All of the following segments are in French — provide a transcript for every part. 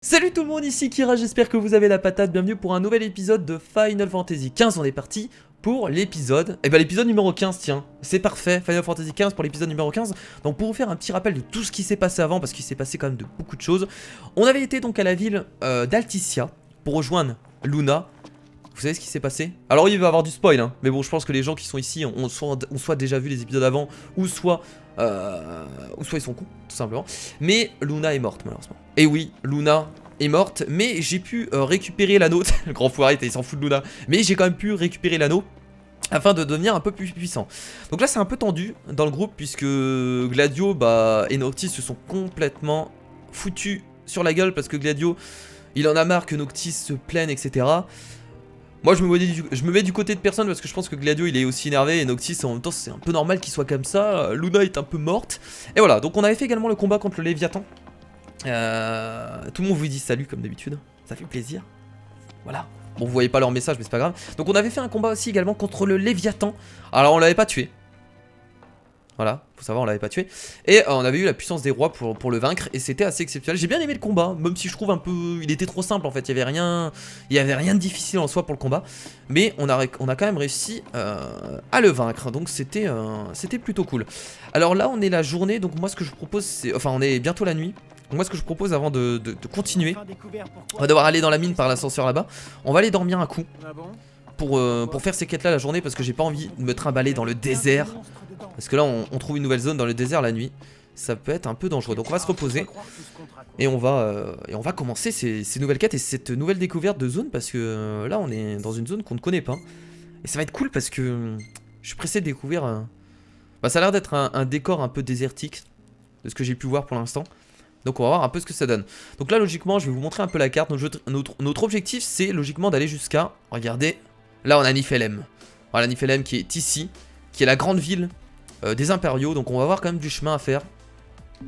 Salut tout le monde, ici Kira, j'espère que vous avez la patate, bienvenue pour un nouvel épisode de Final Fantasy XV, on est parti pour l'épisode, l'épisode numéro 15 tiens, c'est parfait, Final Fantasy XV pour l'épisode numéro 15, donc pour vous faire un petit rappel de tout ce qui s'est passé avant, parce qu'il s'est passé quand même de beaucoup de choses, on avait été donc à la ville d'Alticia pour rejoindre Luna. Vous savez ce qui s'est passé? Alors il va y avoir du spoil, hein, mais bon je pense que les gens qui sont ici ont soit déjà vu les épisodes avant, ou soit ils sont cons, tout simplement. Mais Luna est morte malheureusement. Et oui, Luna est morte, mais j'ai pu récupérer l'anneau. Le grand foiré, il s'en fout de Luna. Mais j'ai quand même pu récupérer l'anneau afin de devenir un peu plus puissant. Donc là c'est un peu tendu dans le groupe puisque Gladio et Noctis se sont complètement foutus sur la gueule parce que Gladio, il en a marre que Noctis se plaigne, etc. Moi je me mets du côté de personne parce que je pense que Gladio il est aussi énervé et Noctis en même temps c'est un peu normal qu'il soit comme ça. Luna est un peu morte. Et voilà, donc on avait fait également le combat contre le Léviathan. Tout le monde vous dit salut comme d'habitude, ça fait plaisir. Voilà, bon vous voyez pas leur message mais c'est pas grave. Donc on avait fait un combat aussi également contre le Léviathan. Alors on l'avait pas tué. Voilà, faut savoir on l'avait pas tué. Et on avait eu la puissance des rois pour le vaincre. Et c'était assez exceptionnel. J'ai bien aimé le combat, même si je trouve un peu... Il était trop simple en fait, il y avait rien de difficile en soi pour le combat. Mais on a quand même réussi à le vaincre. Donc c'était plutôt cool. Alors là on est la journée, donc moi ce que je propose c'est... Enfin on est bientôt la nuit. Donc moi ce que je propose avant de continuer, on va devoir aller dans la mine par l'ascenseur là-bas. On va aller dormir un coup. Pour faire ces quêtes là la journée parce que j'ai pas envie de me trimballer dans le désert. Parce que là on trouve une nouvelle zone dans le désert la nuit. Ça peut être un peu dangereux. Donc on va se reposer. Et on va commencer ces nouvelles quêtes et cette nouvelle découverte de zone. Parce que là on est dans une zone qu'on ne connaît pas. Et ça va être cool parce que je suis pressé de découvrir. Ça a l'air d'être un décor un peu désertique. De ce que j'ai pu voir pour l'instant. Donc on va voir un peu ce que ça donne. Donc là logiquement je vais vous montrer un peu la carte. Notre objectif c'est logiquement d'aller jusqu'à... Regardez. Là on a Niflheim. Voilà Niflheim qui est ici. Qui est la grande ville des impériaux. Donc on va avoir quand même du chemin à faire.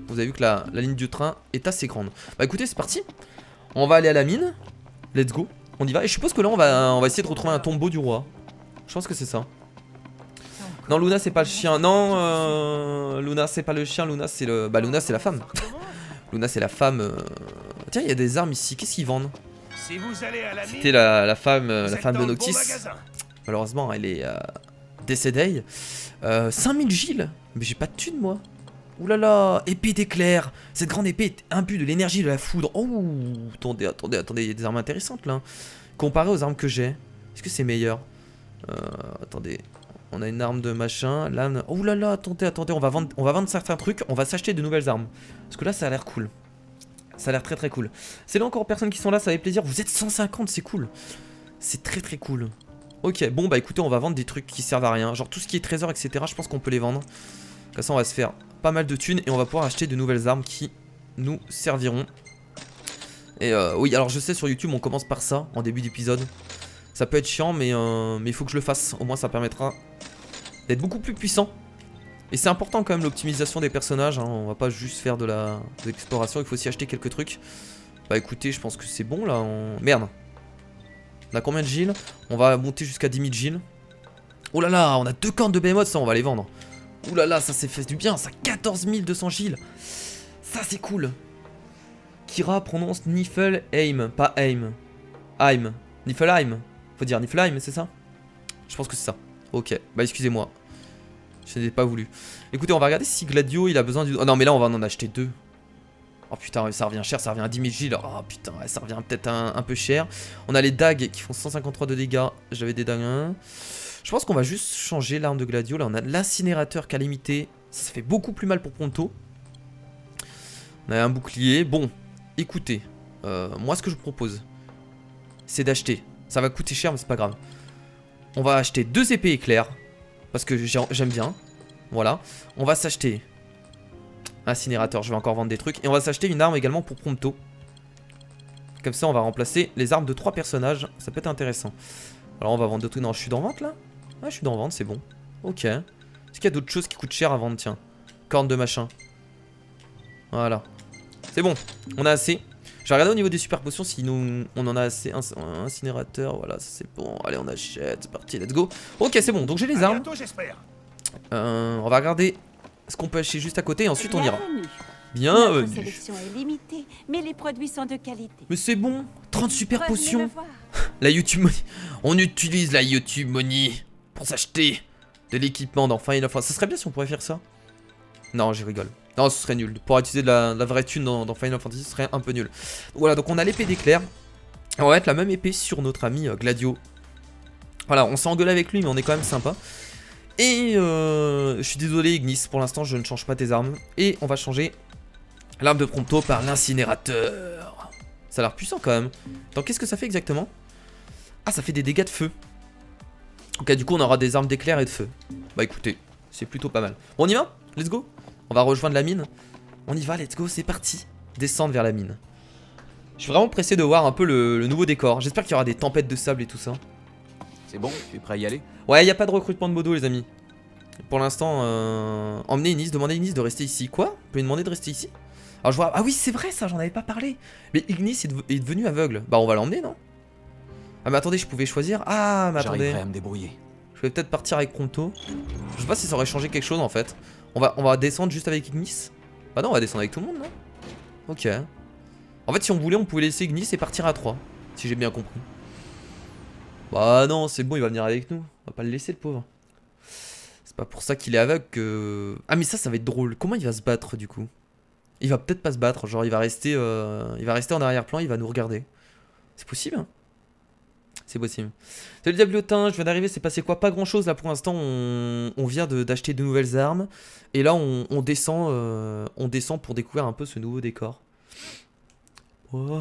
Vous avez vu que la ligne du train est assez grande. Bah écoutez c'est parti. On va aller à la mine. Let's go. On y va. Et je suppose que là on va essayer de retrouver un tombeau du roi. Je pense que c'est ça. Non Luna c'est pas le chien. Non Luna c'est pas le chien. Luna c'est le... Bah Luna c'est la femme. Luna c'est la femme. Tiens il y a des armes ici. Qu'est-ce qu'ils vendent? C'était la femme de Noctis. Malheureusement elle est décédée. 5000 Gilles. Mais j'ai pas de thune moi. Oulala, épée d'éclair. Cette grande épée est imbue de l'énergie de la foudre. Oh, attendez, il y a des armes intéressantes là. Comparé aux armes que j'ai, est-ce que c'est meilleur? Attendez, on a une arme de machin. Là, oh là là, attendez, on va vendre certains trucs. On va s'acheter de nouvelles armes. Parce que là, ça a l'air cool. Ça a l'air très cool. C'est là encore personnes qui sont là, ça fait plaisir. Vous êtes 150, c'est cool. C'est très cool. Ok, bon bah écoutez, on va vendre des trucs qui servent à rien. Genre tout ce qui est trésor, etc. Je pense qu'on peut les vendre. Comme ça, on va se faire pas mal de thunes et on va pouvoir acheter de nouvelles armes qui nous serviront. Et oui, alors je sais sur YouTube, on commence par ça en début d'épisode. Ça peut être chiant, mais il faut que je le fasse. Au moins, ça permettra d'être beaucoup plus puissant. Et c'est important quand même l'optimisation des personnages. Hein. On va pas juste faire de l'exploration. Il faut aussi acheter quelques trucs. Bah écoutez, je pense que c'est bon là. Merde. On a combien de Gilles? On va monter jusqu'à 10 000 Gilles. Oh là là, on a 2 cornes de Behemoth, ça on va les vendre. Oh là là, ça s'est fait du bien, ça 14 200 Gilles. Ça c'est cool. Kira prononce Niflheim, pas Aim. Aim. Niflheim. Faut dire Niflheim, c'est ça? Je pense que c'est ça. Ok, bah excusez-moi. Je n'ai pas voulu. Écoutez, on va regarder si Gladio il a besoin du... Oh non mais là on va en acheter 2. Oh putain, ça revient cher, ça revient à 10 000 Gilles. Oh putain, ça revient peut-être un peu cher. On a les dagues qui font 153 de dégâts. J'avais des dagues 1. Je pense qu'on va juste changer l'arme de Gladio. Là, on a l'incinérateur calamité. Ça fait beaucoup plus mal pour Ponto. On a un bouclier. Bon, écoutez. Moi, ce que je vous propose, c'est d'acheter. Ça va coûter cher, mais c'est pas grave. On va acheter 2 épées éclairs. Parce que j'aime bien. Voilà. On va s'acheter... Incinérateur, je vais encore vendre des trucs. Et on va s'acheter une arme également pour Prompto. Comme ça on va remplacer les armes de 3 personnages. Ça peut être intéressant. Alors on va vendre d'autres trucs. Non, je suis dans vente là? Ouais, je suis dans vente, c'est bon. Ok. Est-ce qu'il y a d'autres choses qui coûtent cher à vendre? Tiens. Corne de machin. Voilà. C'est bon, on a assez. Je vais regarder au niveau des super potions si nous on en a assez. Incinérateur, voilà, ça c'est bon. Allez, on achète, c'est parti, let's go. Ok, c'est bon, donc j'ai les armes. On va regarder ce qu'on peut acheter juste à côté et ensuite on ira. Notre Bienvenue. sélection est limitée, mais les produits sont de qualité. Mais c'est bon, 30 super Revenez potions. me voir. La YouTube Money. On utilise la YouTube Money pour s'acheter de l'équipement dans Final Fantasy. Ça serait bien si on pourrait faire ça. Non, j'y rigole. Non, ce serait nul. Pour utiliser de la vraie thune dans Final Fantasy, ce serait un peu nul. Voilà, donc on a l'épée d'éclair. On va mettre la même épée sur notre ami Gladio. Voilà, on s'est engueulé avec lui, mais on est quand même sympa. Et je suis désolé, Ignis, pour l'instant, je ne change pas tes armes. Et on va changer l'arme de Prompto par l'incinérateur. Ça a l'air puissant quand même. Donc, qu'est-ce que ça fait exactement? Ah, ça fait des dégâts de feu. Ok, du coup, on aura des armes d'éclair et de feu. Bah écoutez, c'est plutôt pas mal. Bon, on y va? Let's go. On va rejoindre la mine. On y va, let's go, c'est parti. Descendre vers la mine. Je suis vraiment pressé de voir un peu le nouveau décor. J'espère qu'il y aura des tempêtes de sable et tout ça. C'est bon, tu es prêt à y aller? Ouais, il a pas de recrutement de modo, les amis. Pour l'instant, emmenez Inis, demandez à Inis de rester ici. Quoi? Vous pouvez lui demander de rester ici? Alors je vois... Ah oui, c'est vrai ça, j'en avais pas parlé. Mais Ignis est devenu aveugle. Bah on va l'emmener, non? Ah mais attendez, je pouvais choisir. Ah mais attendez. J'arriverai à me débrouiller. Je vais peut-être partir avec Prompto. Je sais pas si ça aurait changé quelque chose en fait. On va descendre juste avec Ignis. Bah non, on va descendre avec tout le monde, non? Ok. En fait, si on voulait, on pouvait laisser Ignis et partir à 3. Si j'ai bien compris. Bah non, c'est bon, il va venir avec nous. On va pas le laisser, le pauvre. C'est pas pour ça qu'il est aveugle que... Ah mais ça va être drôle. Comment il va se battre du coup? Il va peut-être pas se battre, genre il va rester en arrière-plan, il va nous regarder. C'est possible hein? C'est possible. Salut Diablotin, je viens d'arriver, c'est passé quoi? Pas grand chose là pour l'instant, on vient d'acheter de nouvelles armes. Et là on descend pour découvrir un peu ce nouveau décor. Oh.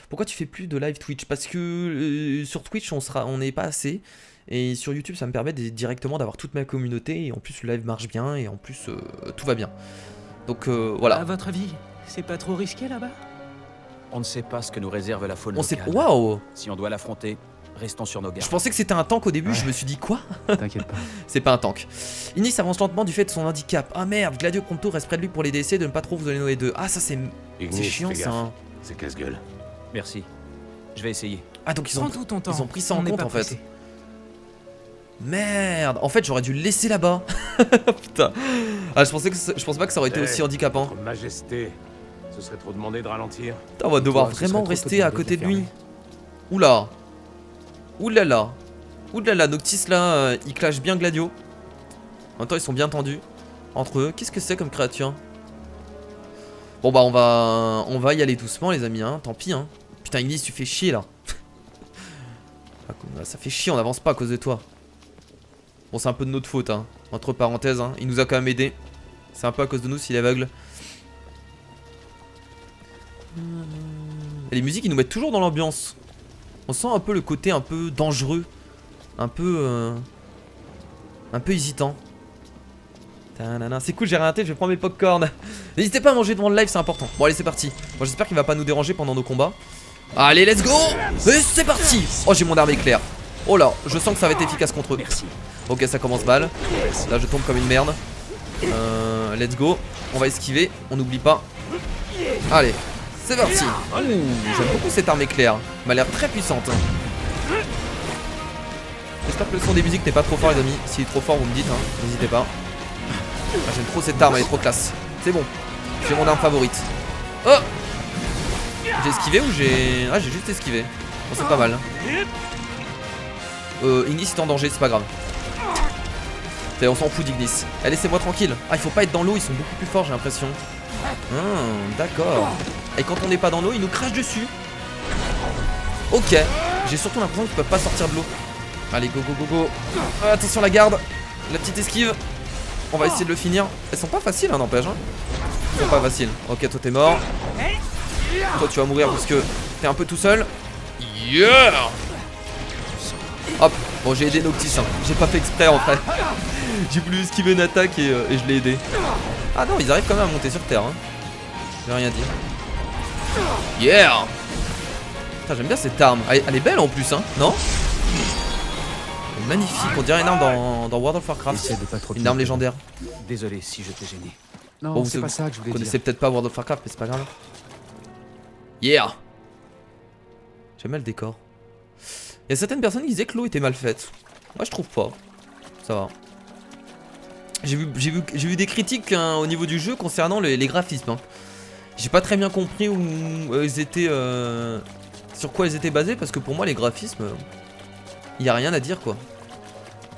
Pourquoi tu fais plus de live Twitch? Parce que sur Twitch on n'est pas assez. Et sur YouTube ça me permet directement d'avoir toute ma communauté. Et en plus le live marche bien et en plus tout va bien. Donc voilà. À votre avis, c'est pas trop risqué là-bas? On ne sait pas ce que nous réserve la faune On sait... locale. Waouh! Si on doit l'affronter, restons sur nos gardes. Je pensais que c'était un tank au début, Ouais. je me suis dit quoi? T'inquiète pas. C'est pas un tank. Inis avance lentement du fait de son handicap. Ah merde, Gladio Prompto reste près de lui pour l'aider, essaie de ne pas trop vous donner les deux. Ah ça c'est Ignis, chiant fais ça. gaffe. Hein. C'est casse-gueule. Merci. Je vais essayer. Ah donc Prends tout ton temps. ils ont pris ça en On n'est compte pas en fait. pressé. Merde, en fait j'aurais dû le laisser là-bas. Putain. Ah je pensais pas que ça aurait été aussi handicapant. Votre majesté, ce serait trop demandé de ralentir. Putain, on va devoir Toi, ce vraiment serait trop rester te à demander côté de de lui. fermer. Oula. Oulala. Oulala, Noctis là, il clash bien Gladio. En même temps ils sont bien tendus entre eux. Qu'est-ce que c'est comme créature? Bon bah on va y aller doucement les amis hein, tant pis hein. Putain Ignis tu fais chier là. Ça fait chier, on avance pas à cause de toi. Bon c'est un peu de notre faute hein, entre parenthèses hein. Il nous a quand même aidé. C'est un peu à cause de nous s'il est aveugle. Et les musiques ils nous mettent toujours dans l'ambiance. On sent un peu le côté un peu dangereux. Un peu hésitant. C'est cool, j'ai rien raté, je vais prendre mes popcorn. N'hésitez pas à manger devant le live, c'est important. Bon allez c'est parti. Bon j'espère qu'il va pas nous déranger pendant nos combats. Allez let's go. Et c'est parti. Oh j'ai mon arme éclair. Oh là, je sens que ça va être efficace contre eux. Merci. Ok ça commence mal. Là je tombe comme une merde. Let's go. On va esquiver, on n'oublie pas. Allez, c'est parti. Ouh, j'aime beaucoup cette arme éclair. Elle m'a l'air très puissante. J'espère que le son des musiques n'est pas trop fort les amis. S'il est trop fort vous me dites hein, n'hésitez pas. Ah, j'aime trop cette arme, elle est trop classe. C'est bon, c'est mon arme favorite. Oh, j'ai esquivé ou j'ai... Ah j'ai juste esquivé. Bon c'est pas mal. Ignis est en danger, c'est pas grave. On s'en fout d'Ignis. Allez laissez-moi tranquille. Ah il faut pas être dans l'eau, ils sont beaucoup plus forts j'ai l'impression. D'accord. Et quand on n'est pas dans l'eau, ils nous crachent dessus. Ok. J'ai surtout l'impression qu'ils peuvent pas sortir de l'eau. Allez go go go go. Attention la garde. La petite esquive. On va essayer de le finir. Elles sont pas faciles hein n'empêche hein. Elles sont pas faciles. Ok toi t'es mort. Toi tu vas mourir parce que t'es un peu tout seul. Yeah. Hop. Bon j'ai aidé Noctis hein. J'ai pas fait exprès en fait. J'ai voulu esquiver une attaque et je l'ai aidé. Ah non ils arrivent quand même à monter sur terre hein. J'ai rien dit. Yeah. Putain j'aime bien cette arme. Elle est belle en plus hein. Non? Magnifique, on dirait une arme dans World of Warcraft. Essaie de pas trop te Une arme mettre. légendaire. Désolé si je t'ai gêné. Non, Bon, c'est pas ça que je Vous voulais connaissez dire. peut-être pas World of Warcraft, mais c'est pas grave. Yeah. J'aime bien le décor. Il y a certaines personnes qui disaient que l'eau était mal faite. Moi je trouve pas. Ça va. J'ai vu des critiques hein, au niveau du jeu concernant les graphismes. Hein. J'ai pas très bien compris où ils étaient... sur quoi ils étaient basés, parce que pour moi les graphismes... Il y a rien à dire quoi.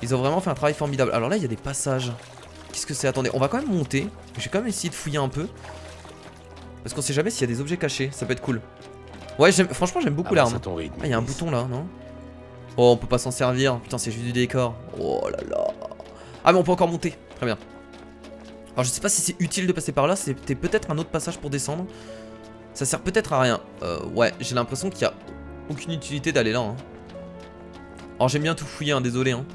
Ils ont vraiment fait un travail formidable. Alors là il y a des passages. Qu'est-ce que c'est? Attendez, on va quand même monter. Je vais quand même essayer de fouiller un peu. Parce qu'on sait jamais s'il y a des objets cachés. Ça peut être cool. Ouais, franchement j'aime beaucoup l'arme. Ah, il y a un bouton là, non? Oh, on peut pas s'en servir. Putain, c'est juste du décor. Oh là là. Ah, mais on peut encore monter. Très bien. Alors je sais pas si c'est utile de passer par là. C'était peut-être un autre passage pour descendre. Ça sert peut-être à rien. Ouais, j'ai l'impression qu'il y a aucune utilité d'aller là. Hein. Alors j'aime bien tout fouiller, hein, désolé. Hein.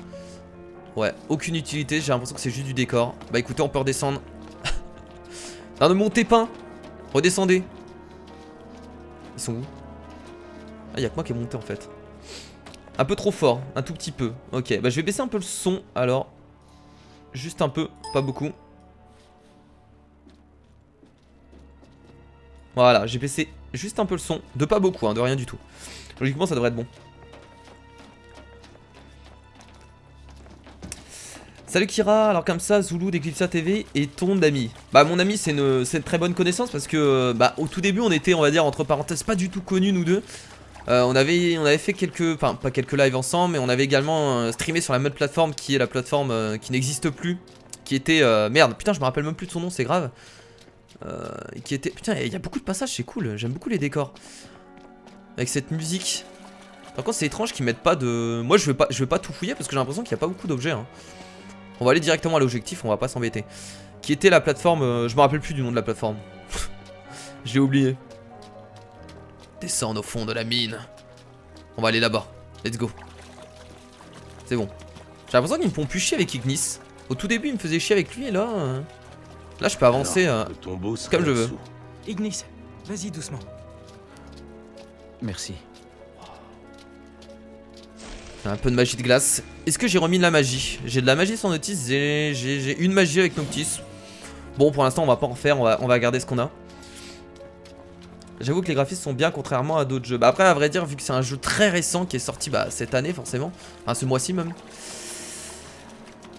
Ouais, aucune utilité. J'ai l'impression que c'est juste du décor. Bah écoutez, on peut redescendre. Non, ne montez pas. Redescendez. Ils sont où? Ah, y'a que moi qui est monté en fait. Un peu trop fort, un tout petit peu. Ok, bah je vais baisser un peu le son alors. Juste un peu, pas beaucoup. Voilà, j'ai baissé juste un peu le son. De pas beaucoup, hein, de rien du tout. Logiquement, ça devrait être bon. Salut Kira, alors comme ça, Zulu d'Eclipsa TV est ton ami. Bah mon ami c'est une très bonne connaissance parce que bah au tout début on était on va dire entre parenthèses pas du tout connus nous deux. On avait fait quelques, enfin pas quelques lives ensemble mais on avait également streamé sur la même plateforme qui est la plateforme qui n'existe plus. Qui était, merde putain je me rappelle même plus de son nom c'est grave. Qui était, putain il y a beaucoup de passages c'est cool, j'aime beaucoup les décors. Avec cette musique. Par contre c'est étrange qu'ils mettent pas de... Moi je vais pas tout fouiller parce que j'ai l'impression qu'il n'y a pas beaucoup d'objets hein. On va aller directement à l'objectif, on va pas s'embêter. Qui était la plateforme, je me rappelle plus du nom de la plateforme. J'ai oublié. Descendre au fond de la mine. On va aller là-bas, let's go. C'est bon. J'ai l'impression qu'ils me font plus chier avec Ignis. Au tout début il me faisait chier avec lui et là... Là je peux avancer comme je veux. Ignis, vas-y doucement. Merci. Un peu de magie de glace. Est-ce que j'ai remis de la magie? J'ai de la magie sur Noctis, j'ai une magie avec Noctis. Bon pour l'instant on va pas en faire, on va garder ce qu'on a. J'avoue que les graphismes sont bien contrairement à d'autres jeux. Bah après à vrai dire vu que c'est un jeu très récent qui est sorti bah, cette année forcément. Enfin ce mois-ci même.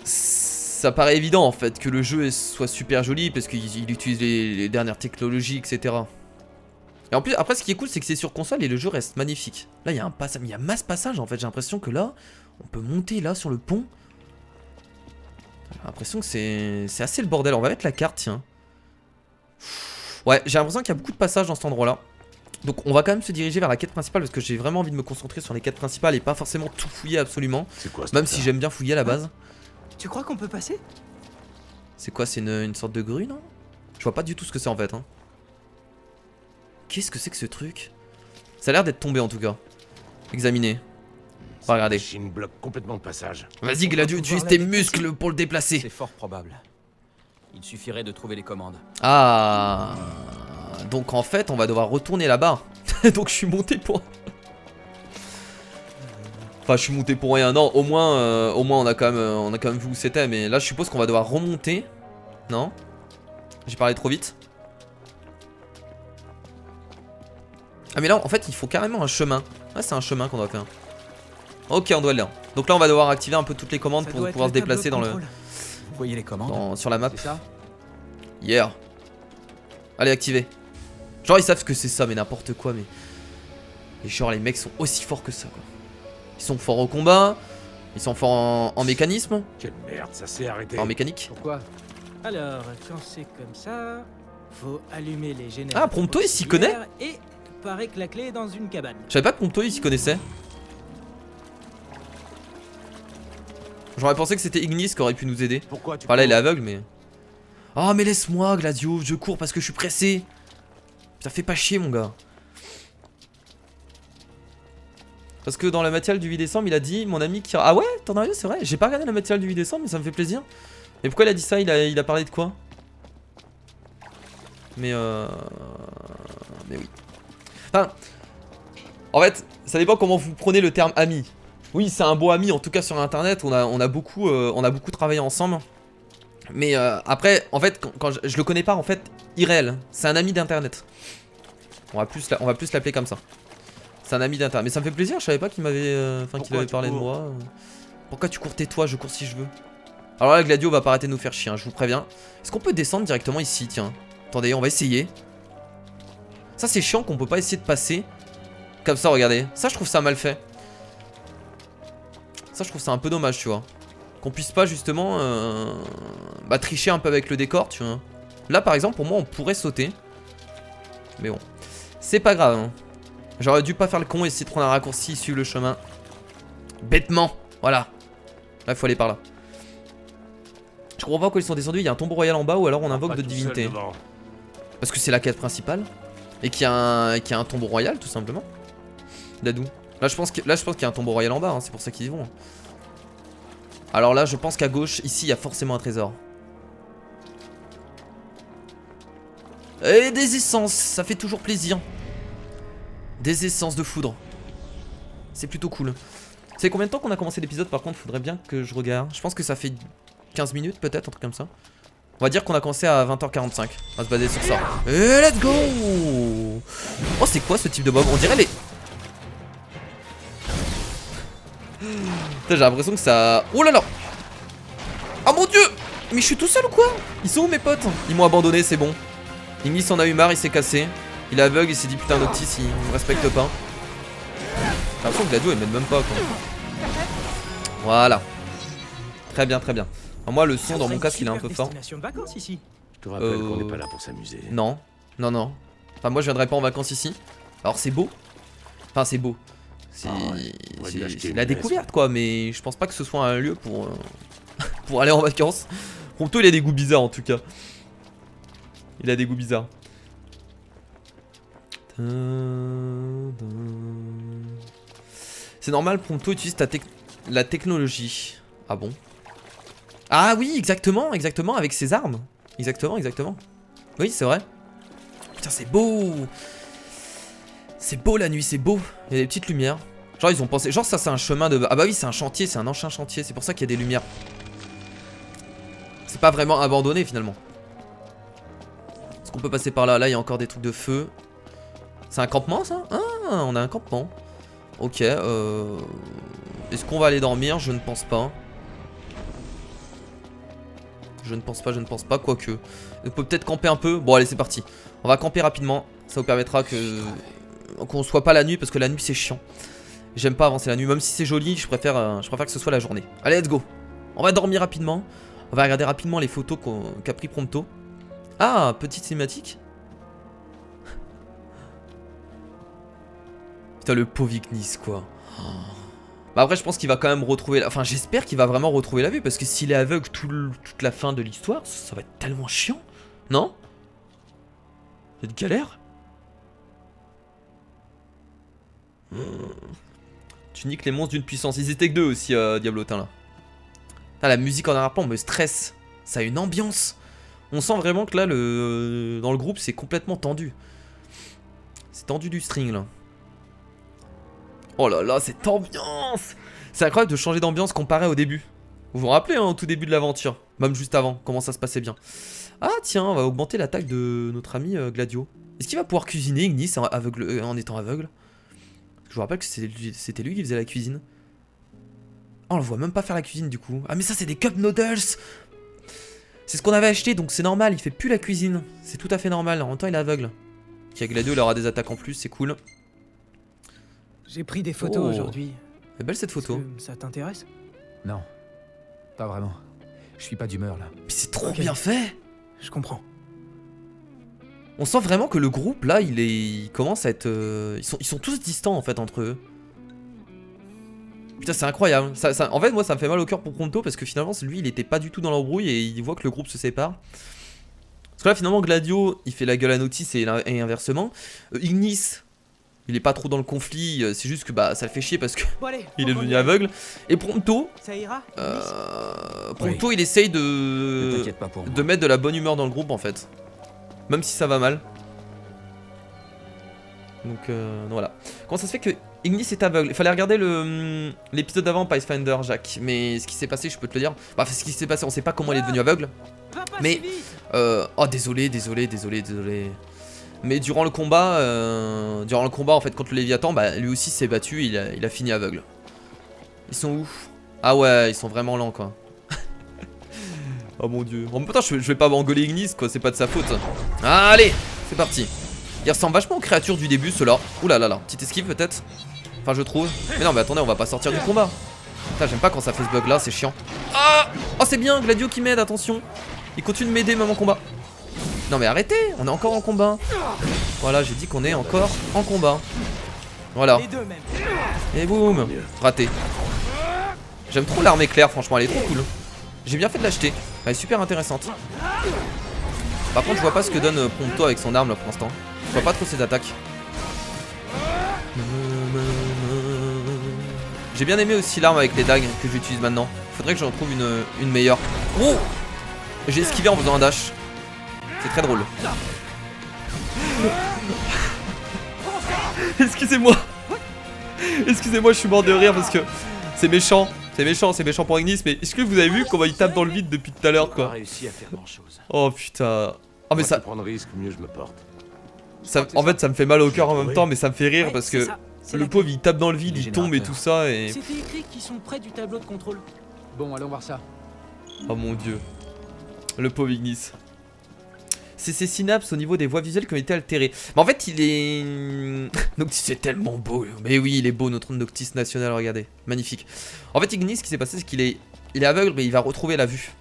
Ça paraît évident en fait que le jeu soit super joli parce qu'il utilise les dernières technologies etc. Et en plus, après ce qui est cool c'est que c'est sur console et le jeu reste magnifique. Là il y a un passage, il y a masse passage en fait, j'ai l'impression que là, on peut monter là sur le pont. J'ai l'impression que c'est assez le bordel, on va mettre la carte tiens. Ouais, j'ai l'impression qu'il y a beaucoup de passages dans cet endroit là. Donc on va quand même se diriger vers la quête principale parce que j'ai vraiment envie de me concentrer sur les quêtes principales et pas forcément tout fouiller absolument. C'est quoi, même si j'aime bien fouiller à la base. Tu crois qu'on peut passer? C'est quoi, c'est une sorte de grue non? Je vois pas du tout ce que c'est en fait hein. Qu'est-ce que c'est que ce truc? Ça a l'air d'être tombé en tout cas. Examiner. On va regarder. Machine bloque complètement de passage. Vas-y Gladio, utilise tes muscles pour le déplacer. C'est fort probable. Il suffirait de trouver les commandes. Ah. Donc en fait on va devoir retourner là-bas. Donc je suis monté pour... Enfin je suis monté pour rien. Non au moins on a quand même vu où c'était. Mais là je suppose qu'on va devoir remonter. Non? J'ai parlé trop vite. Ah mais là en fait il faut carrément un chemin. Ouais c'est un chemin qu'on doit faire. Ok on doit aller là. Donc là on va devoir activer un peu toutes les commandes pour pouvoir se déplacer dans le... Vous voyez les commandes sur la map. C'est ça? Yeah. Allez activer. Genre ils savent que c'est ça mais n'importe quoi mais... Et genre les mecs sont aussi forts que ça quoi. Ils sont forts au combat. Ils sont forts en mécanisme. Quelle merde, ça s'est arrêté. En mécanique. Pourquoi? Alors, quand c'est comme ça, faut allumer les générateurs. Ah Prompto il s'y connaît. Et paraît que la clé est dans une cabane. Je savais pas que Prompto il s'y connaissait. J'aurais pensé que c'était Ignis qui aurait pu nous aider. Pourquoi tu Enfin là il est aveugle mais... Oh mais laisse-moi Gladio, je cours parce que je suis pressé. Ça fait pas chier mon gars. Parce que dans la matinale du 8 décembre il a dit mon ami qui... Ah ouais t'en as vu c'est vrai. J'ai pas regardé la matinale du 8 décembre mais ça me fait plaisir. Et pourquoi il a dit ça? Il a parlé de quoi? Mais oui. Enfin... En fait ça dépend comment vous prenez le terme ami. Oui c'est un beau ami en tout cas sur internet. On a beaucoup travaillé ensemble. Mais après en fait quand je le connais pas en fait IRL. C'est un ami d'internet. On va plus l'appeler comme ça. C'est un ami d'internet. Mais ça me fait plaisir, je savais pas qu'il m'avait qu'il avait parlé de moi. Pourquoi tu cours? Tais-toi, je cours si je veux. Alors là Gladio va pas arrêter de nous faire chier, hein, je vous préviens. Est-ce qu'on peut descendre directement ici? Tiens. Attendez, on va essayer. Ça c'est chiant qu'on peut pas essayer de passer. Comme ça, regardez. Ça, je trouve ça mal fait. Ça, je trouve ça un peu dommage, tu vois. Qu'on puisse pas, justement, bah, tricher un peu avec le décor, tu vois. Là, par exemple, pour moi, on pourrait sauter. Mais bon. C'est pas grave, hein. J'aurais dû pas faire le con et essayer de prendre un raccourci et suivre le chemin. Bêtement. Voilà. Là, il faut aller par là. Je comprends pas pourquoi ils sont descendus. Il y a un tombeau royal en bas ou alors on invoque d'autres divinités. Parce que c'est la quête principale. Et qu'il y a un tombeau royal, tout simplement. Dadou. Là, je pense qu'il y a un tombeau royal en bas, hein, c'est pour ça qu'ils y vont. Alors là, je pense qu'à gauche, ici, il y a forcément un trésor. Et des essences, ça fait toujours plaisir. Des essences de foudre. C'est plutôt cool. C'est combien de temps qu'on a commencé l'épisode? Par contre, faudrait bien que je regarde. Je pense que ça fait 15 minutes, peut-être, un truc comme ça. On va dire qu'on a commencé à 20h45. On va se baser sur ça. Et let's go! Oh, c'est quoi ce type de mob? On dirait les... J'ai l'impression que ça... Oh là là! Oh mon dieu! Mais je suis tout seul ou quoi? Ils sont où mes potes? Ils m'ont abandonné, c'est bon. Ignis en a eu marre, il s'est cassé. Il est aveugle, il s'est dit putain Noctis, il me respecte pas. J'ai l'impression que Gladio il m'aide même pas quoi. Voilà. Très bien, très bien. Alors, moi le son dans mon casque il est un peu fort. De vacances ici. Je te rappelle qu'on n'est pas là pour s'amuser. Non, non, non. Enfin moi je viendrai pas en vacances ici. Alors c'est beau. Enfin c'est beau. C'est la découverte quoi, mais je pense pas que ce soit un lieu pour, pour aller en vacances. Prompto il a des goûts bizarres en tout cas. Il a des goûts bizarres. C'est normal, Prompto utilise la technologie. Ah bon? Ah oui, exactement, exactement, avec ses armes. Exactement, exactement. Oui, c'est vrai. Putain, c'est beau. C'est beau la nuit, c'est beau. Il y a des petites lumières. Genre, ils ont pensé... Genre, ça, c'est un chemin de... Ah bah oui, c'est un chantier, c'est un ancien chantier. C'est pour ça qu'il y a des lumières. C'est pas vraiment abandonné, finalement. Est-ce qu'on peut passer par là? Là, il y a encore des trucs de feu. C'est un campement, ça? Ah, on a un campement. Ok, est-ce qu'on va aller dormir? Je ne pense pas. Je ne pense pas, quoique. On peut peut-être camper un peu. Bon, allez, c'est parti. On va camper rapidement. Ça vous permettra qu'on soit pas la nuit, parce que la nuit, c'est chiant. J'aime pas avancer la nuit, même si c'est joli, je préfère que ce soit la journée. Allez, let's go. On va dormir rapidement. On va regarder rapidement les photos qu'a pris Prompto. Ah, petite cinématique. Putain, le pauvre Ignis, quoi. Bah après, je pense qu'il va quand même retrouver la... Enfin, j'espère qu'il va vraiment retrouver la vue, parce que s'il est aveugle toute la fin de l'histoire, ça va être tellement chiant. Non? Cette galère. Tu niques les monstres d'une puissance. Ils étaient que deux aussi, Diablotin, là. Ah, la musique en arrière-plan me stresse. Ça a une ambiance. On sent vraiment que là, dans le groupe, c'est complètement tendu. C'est tendu du string, là. Oh là là, cette ambiance! C'est incroyable de changer d'ambiance comparé au début. Vous vous rappelez, hein, au tout début de l'aventure. Même juste avant, comment ça se passait bien. Ah tiens, on va augmenter l'attaque de notre ami Gladio. Est-ce qu'il va pouvoir cuisiner, Ignis, en étant aveugle? Je vous rappelle que c'était lui qui faisait la cuisine. Oh, on le voit même pas faire la cuisine du coup. Ah mais ça c'est des cup noodles! C'est ce qu'on avait acheté, donc c'est normal, il fait plus la cuisine. C'est tout à fait normal, en même temps il est aveugle. Ok, Gladio il aura des attaques en plus, c'est cool. J'ai pris des photos aujourd'hui. C'est belle cette photo. Ça t'intéresse? Non, pas vraiment. Je suis pas d'humeur là. Mais c'est trop bien fait! Je comprends. On sent vraiment que le groupe là, il commence à être... Ils sont tous distants en fait entre eux. Putain, c'est incroyable. En fait, moi ça me fait mal au cœur pour Prompto parce que finalement, lui il était pas du tout dans l'embrouille et il voit que le groupe se sépare. Parce que là, finalement, Gladio il fait la gueule à Noctis et inversement. Ignis, il est pas trop dans le conflit, c'est juste que bah ça le fait chier parce que Bon, allez, il est devenu aveugle. Et Prompto, ça ira? Prompto il essaye Ne t'inquiète pas pour moi. de mettre de la bonne humeur dans le groupe en fait. Même si ça va mal. Donc voilà. Comment ça se fait que Ignis est aveugle? Il fallait regarder l'épisode d'avant, Pathfinder, Jacques. Mais ce qui s'est passé, je peux te le dire. Bah, ce qui s'est passé, on sait pas comment il est devenu aveugle. Mais, oh désolé. Mais durant le combat en fait contre le Léviathan, bah lui aussi s'est battu, il a fini aveugle. Ils sont où? Ah ouais, ils sont vraiment lents quoi. Oh mon dieu. En même temps, je vais pas m'engueuler Ignis quoi, c'est pas de sa faute. Allez, c'est parti. Ils ressemblent vachement aux créatures du début, ceux-là. Ouh là là là, petite esquive peut-être. Enfin, je trouve. Mais non, mais attendez, on va pas sortir du combat. Putain, j'aime pas quand ça fait ce bug là, c'est chiant. Ah oh, c'est bien, Gladio qui m'aide, attention. Il continue de m'aider même en combat. Non, mais arrêtez, on est encore en combat. Voilà, j'ai dit qu'on est encore en combat. Voilà. Et boum, raté. J'aime trop l'arme éclair, franchement, elle est trop cool. J'ai bien fait de l'acheter, elle est super intéressante. Par contre, je vois pas ce que donne Prompto avec son arme là pour l'instant. Je vois pas trop ses attaques. J'ai bien aimé aussi l'arme avec les dagues que j'utilise maintenant. Faudrait que j'en trouve une meilleure. Oh, j'ai esquivé en faisant un dash. C'est très drôle. Excusez-moi. Excusez-moi, je suis mort de rire parce que c'est méchant. C'est méchant pour Ignis, mais est-ce que vous avez vu comment il tape dans le vide depuis tout à l'heure quoi? Oh putain. Oh mais ça... Prendre risque, mieux je me porte. En fait ça me fait mal au cœur en même temps, mais ça me fait rire parce que le pauvre il tape dans le vide, il tombe et tout ça et... C'était écrit qu'ils sont près du tableau de contrôle. Bon, allons voir ça. Oh mon dieu. Le pauvre Ignis. C'est ses synapses au niveau des voies visuelles qui ont été altérées. Mais en fait il est... Noctis c'est tellement beau. Mais oui il est beau notre Noctis national, regardez. Magnifique. En fait Ignis ce qui s'est passé c'est qu'il est aveugle mais il va retrouver la vue.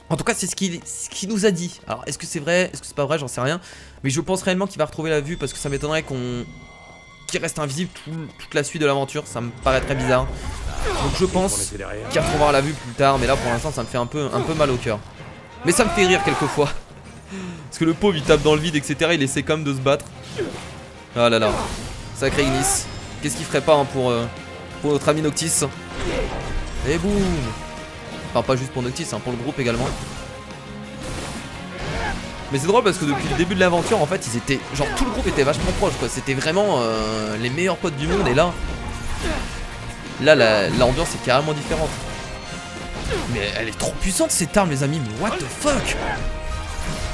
En tout cas c'est ce qu'il nous a dit. Alors est-ce que c'est vrai, est-ce que c'est pas vrai, j'en sais rien. Mais je pense réellement qu'il va retrouver la vue parce que ça m'étonnerait qu'il reste invisible toute la suite de l'aventure. Ça me paraît très bizarre. Donc je pense qu'il retrouvera la vue plus tard. Mais là pour l'instant ça me fait un peu mal au cœur. Mais ça me fait rire quelquefois. Parce que le pauvre il tape dans le vide etc. Il essaie quand même de se battre. Ah là là. Sacré Ignis. Qu'est-ce qu'il ferait pas hein, pour notre ami Noctis. Et boum. Enfin pas juste pour Noctis, hein, pour le groupe également. Mais c'est drôle parce que depuis le début de l'aventure en fait ils étaient... Genre tout le groupe était vachement proche quoi. C'était vraiment les meilleurs potes du monde. Et là l'ambiance est carrément différente. Mais elle est trop puissante cette arme les amis. Mais what the fuck.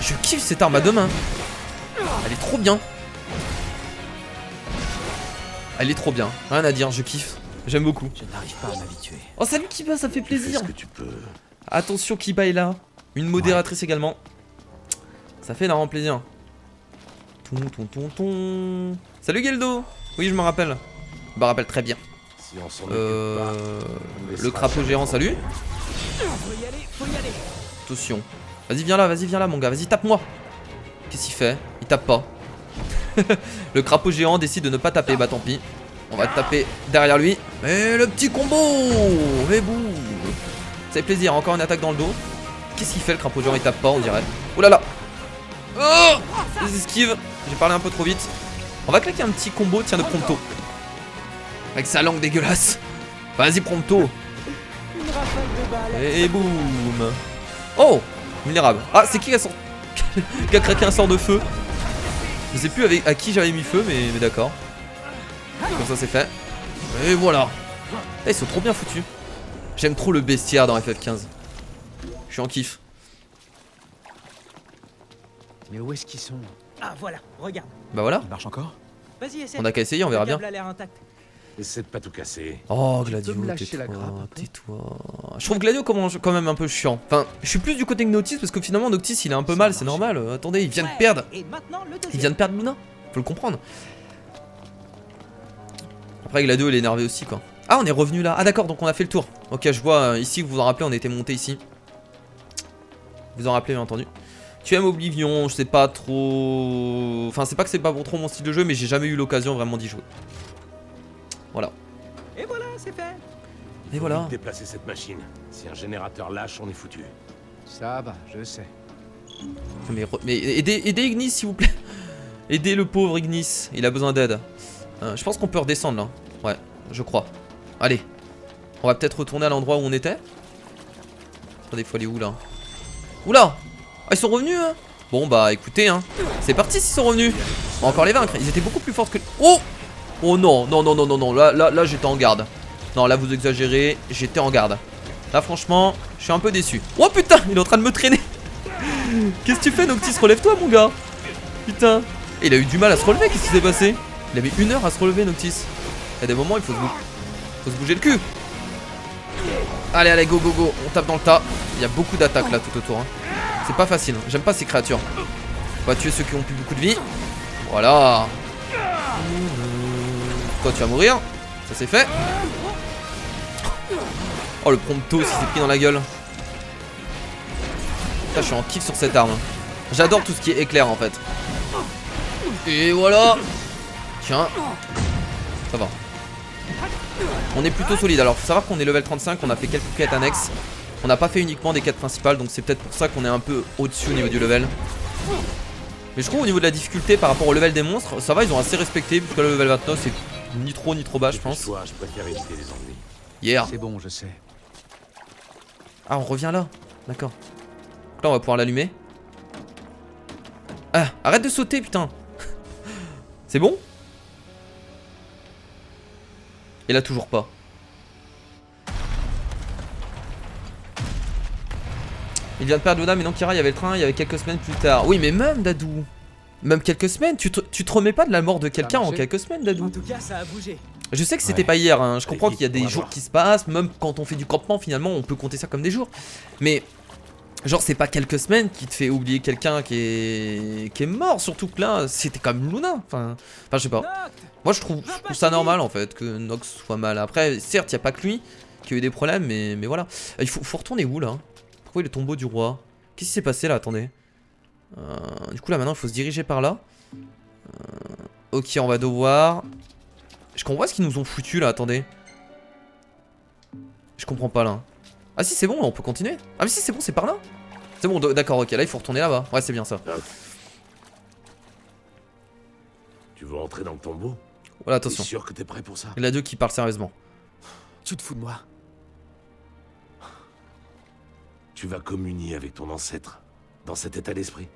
Je kiffe cette arme à deux mains. Elle est trop bien. Elle est trop bien. Rien à dire, je kiffe. J'aime beaucoup. Je n'arrive pas à m'habituer. Oh salut Kiba, ça fait plaisir. Fais ce que tu peux. Attention Kiba est là. Une modératrice également. Ça fait énormément plaisir. Salut Geldo. Oui je me rappelle. Je me rappelle très bien. Si on s'en occupe pas, Le crapaud géant, salut. Faut y aller. Attention. Vas-y viens là mon gars, vas-y tape-moi. Qu'est-ce qu'il fait? Il tape pas. Le crapaud géant décide de ne pas taper, bah tant pis. On va taper derrière lui. Et le petit combo. Et boum. Ça fait plaisir, encore une attaque dans le dos. Qu'est-ce qu'il fait le crapaud géant? Il tape pas on dirait. Oh là là. Oh, les esquives. J'ai parlé un peu trop vite. On va claquer un petit combo, tiens, de Prompto. Avec sa langue dégueulasse. Vas-y Prompto. Et boum. Oh, vulnérable. Ah, c'est qui qui a craqué un sort de feu? Je sais plus à qui j'avais mis feu, mais d'accord. Comme ça c'est fait. Et voilà. Eh, ils sont trop bien foutus. J'aime trop le bestiaire dans FF15. Je suis en kiff. Mais où est-ce qu'ils sont? Ah voilà, regarde. Bah voilà. Il marche encore? Vas-y, essaie. On a qu'à essayer, on verra bien. Le câble a l'air intact. Essaie de pas tout casser. Oh Gladio, peux me lâcher la grappe un peu tais-toi. Je trouve Gladio quand même un peu chiant. Enfin, je suis plus du côté de Noctis parce que finalement Noctis il est un peu mal, c'est normal. Attendez, il vient de perdre. Et maintenant, le Il deuxième. vient de perdre Luna. Faut le comprendre. Après Gladio il est énervé aussi quoi. Ah on est revenu là. Ah d'accord, donc on a fait le tour. Ok, je vois ici, vous vous en rappelez, on était monté ici. Vous en rappelez bien entendu. Tu aimes Oblivion, je sais pas trop... Enfin c'est pas que c'est pas trop mon style de jeu, mais j'ai jamais eu l'occasion vraiment d'y jouer. Voilà. Et voilà, c'est fait. Et voilà. Vite déplacer cette machine. Si un générateur lâche, on est foutu. Ça va, je sais. Mais aidez Ignis s'il vous plaît. Aidez le pauvre Ignis, il a besoin d'aide. Je pense qu'on peut redescendre là. Ouais, je crois. Allez. On va peut-être retourner à l'endroit où on était. Attendez, faut aller où là? Oula! Ah ils sont revenus hein. Bon bah écoutez hein. C'est parti s'ils sont revenus. On va encore les vaincre. Ils étaient beaucoup plus forts que... Oh! Oh non, non, non, non, non, non. Là j'étais en garde. Non là vous exagérez. J'étais en garde. Là franchement, je suis un peu déçu. Oh putain, il est en train de me traîner. Qu'est-ce que tu fais Noctis? Relève-toi mon gars. Putain. Et il a eu du mal à se relever, qu'est-ce qui s'est passé? Il avait 1 heure à se relever Noctis. Il y a des moments il faut se bouger le cul. Allez allez go go go. On tape dans le tas. Il y a beaucoup d'attaques là tout autour hein. C'est pas facile, j'aime pas ces créatures. On va tuer ceux qui ont plus beaucoup de vie. Voilà. Toi tu vas mourir. Ça c'est fait. Oh le prompto s'il s'est pris dans la gueule. Putain, je suis en kiff sur cette arme. J'adore tout ce qui est éclair en fait. Et voilà. Tiens. Ça va. On est plutôt solide. Alors faut savoir qu'on est level 35. On a fait quelques quêtes annexes. On n'a pas fait uniquement des quêtes principales. Donc c'est peut-être pour ça qu'on est un peu au-dessus au niveau du level. Mais je trouve au niveau de la difficulté par rapport au level des monstres, ça va, ils ont assez respecté. Puisque le level 29 c'est ni trop bas je pense. Je préfère éviter les ennuis. Yeah. C'est bon, je sais. Ah, on revient là. D'accord. Là, on va pouvoir l'allumer. Ah, arrête de sauter, putain. C'est bon? Et là, toujours pas. Il vient de perdre Yoda, mais non, Kira, il y avait le train, il y avait quelques semaines plus tard. Oui, mais même, Dadou. Même quelques semaines. Tu te remets pas de la mort de quelqu'un en quelques semaines, Dadou? En tout cas, ça a bougé. Je sais que c'était Ouais. pas hier, hein. Je comprends Allez, qu'il y a vite, on des va jours voir. qui se passent, même quand on fait du campement finalement on peut compter ça comme des jours. Mais genre c'est pas quelques semaines qui te fait oublier quelqu'un qui est mort, surtout que là c'était comme Luna. Enfin je sais pas. Moi je trouve ça normal en fait que Nox soit mal. Après certes il y a pas que lui qui a eu des problèmes mais voilà. Il faut retourner où là? Pourquoi le tombeau du roi? Qu'est-ce qui s'est passé là? Attendez. Du coup là maintenant il faut se diriger par là. Ok on va devoir... Je comprends pas ce qu'ils nous ont foutu là, attendez. Je comprends pas là. Ah si c'est bon, on peut continuer. Ah mais si c'est bon, c'est par là. C'est bon, d'accord, ok, là il faut retourner là-bas. Ouais c'est bien ça. Tu veux entrer dans le tombeau? Voilà, T'es attention. sûr que t'es prêt pour ça? Il y a deux qui parlent sérieusement. Tu te fous de moi? Tu vas communier avec ton ancêtre dans cet état d'esprit.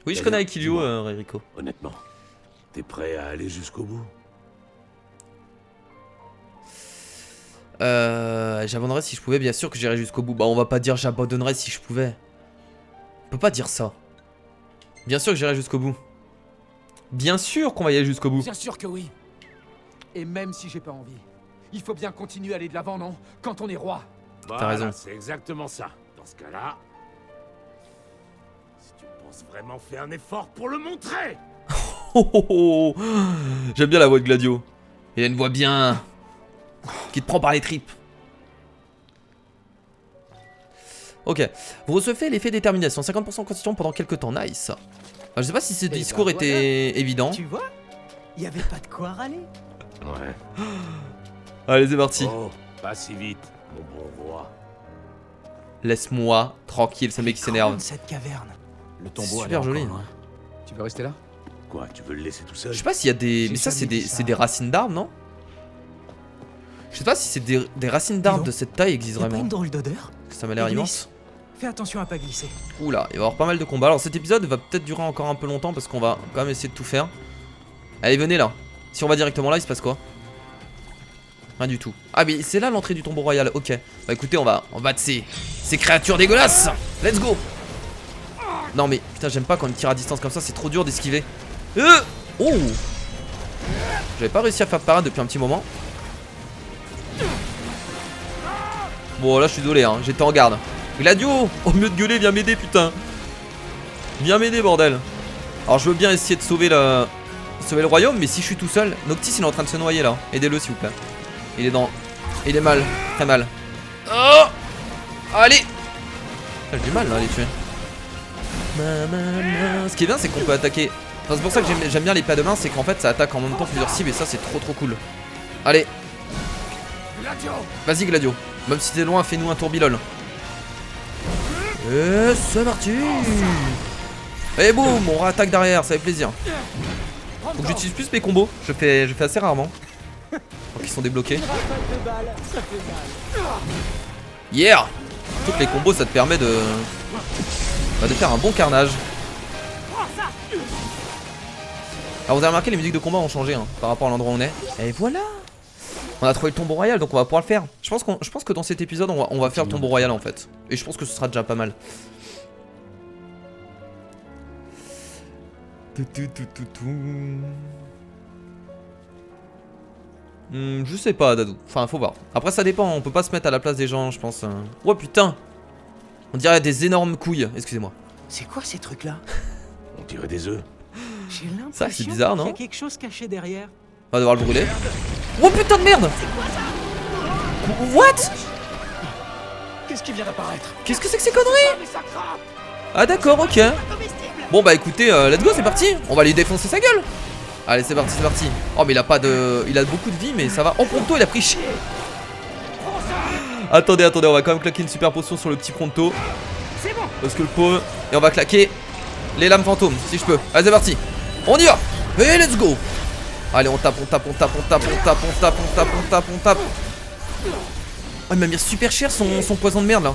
Oui je D'ailleurs, connais Akilio, dis-moi. Rico. Honnêtement, t'es prêt à aller jusqu'au bout? J'abandonnerais si je pouvais, bien sûr que j'irais jusqu'au bout. Bah on va pas dire j'abandonnerais si je pouvais. On peut pas dire ça. Bien sûr que j'irai jusqu'au bout. Bien sûr qu'on va y aller jusqu'au bout. Bien sûr que oui. Et même si j'ai pas envie, il faut bien continuer à aller de l'avant, non? Quand on est roi. Voilà, raison. C'est exactement ça. Dans ce cas-là, si tu penses vraiment faire un effort pour le montrer. Oh, oh, oh. J'aime bien la voix de Gladio. Il a une voix bien... qui te prend par les tripes. Ok. Vous recevez l'effet détermination. 50% de constitution pendant quelques temps. Nice. Alors, je sais pas si ce discours ben était évident. Tu vois? Il y avait pas de quoi râler. Ouais. Allez, c'est parti. Oh, pas si vite, mon bon roi. Laisse-moi tranquille, ce mec qui s'énerve. Grande, cette caverne. Le C'est tombeau a super l'air joli. encore loin. Tu veux rester là? Quoi, tu veux le laisser tout seul? Je sais pas s'il y a des... J'ai Mais ça, jamais c'est dit des... ça. c'est des racines d'arbres, non? Je sais pas si c'est des racines d'arbres donc, de cette taille existent Y'a pas vraiment. une drôle d'odeur? Ça m'a l'air Ignis, immense. Fais attention à pas glisser. Oula, il va y avoir pas mal de combats. Alors cet épisode va peut-être durer encore un peu longtemps parce qu'on va quand même essayer de tout faire. Allez, venez là. Si on va directement là, il se passe quoi? Rien du tout. Ah mais c'est là l'entrée du tombeau royal, ok. Bah écoutez, on va de ces créatures dégueulasses. Let's go. Non mais putain, j'aime pas quand on me tire à distance comme ça, c'est trop dur d'esquiver. Oh. J'avais pas réussi à faire parade depuis un petit moment. Bon là je suis désolé hein, j'étais en garde. Gladio, au mieux de gueuler, viens m'aider putain. Viens m'aider bordel. Alors je veux bien essayer de sauver le royaume, mais si je suis tout seul, Noctis il est en train de se noyer là. Aidez-le s'il vous plaît. Il est dans... Il est mal, très mal. Oh. Allez. J'ai du mal là à les tuer. Ce qui est bien c'est qu'on peut attaquer. Enfin, c'est pour ça que j'aime bien l'épée à deux mains, c'est qu'en fait ça attaque en même temps plusieurs cibles et ça c'est trop cool. Allez. Vas-y Gladio. Même si t'es loin, fais-nous un tourbillol. Et c'est parti. Et boum, on réattaque derrière, ça fait plaisir. Faut que j'utilise plus mes combos, je fais assez rarement. Donc ils sont débloqués. Yeah. Toutes les combos ça te permet de faire un bon carnage. Alors vous avez remarqué les musiques de combat ont changé hein, par rapport à l'endroit où on est. Et voilà. On a trouvé le tombeau royal donc on va pouvoir le faire. Je pense que dans cet épisode on va faire le tombeau royal en fait. Et je pense que ce sera déjà pas mal. Je sais pas Dadou. Enfin faut voir. Après ça dépend, on peut pas se mettre à la place des gens je pense. Oh putain. On dirait des énormes couilles, excusez-moi. C'est quoi ces trucs-là? On dirait des œufs. J'ai Ça, l'impression c'est bizarre, qu'il y non? a quelque chose caché derrière. On va devoir le brûler. Oh putain de merde! What? Qu'est-ce qui vient d'apparaître? Qu'est-ce que c'est que ces conneries? Ah d'accord, ok. Bon bah écoutez, let's go, c'est parti. On va lui défoncer sa gueule. Allez, c'est parti, c'est parti. Oh mais il a pas de... Il a beaucoup de vie mais ça va. Oh Pronto, il a pris cher. Attendez, on va quand même claquer une super potion sur le petit Pronto. Parce que le pauvre... Et on va claquer les lames fantômes, si je peux. Allez, c'est parti. On y va. Et let's go. Allez, on tape. Oh, il m'a mis super cher son poison de merde là.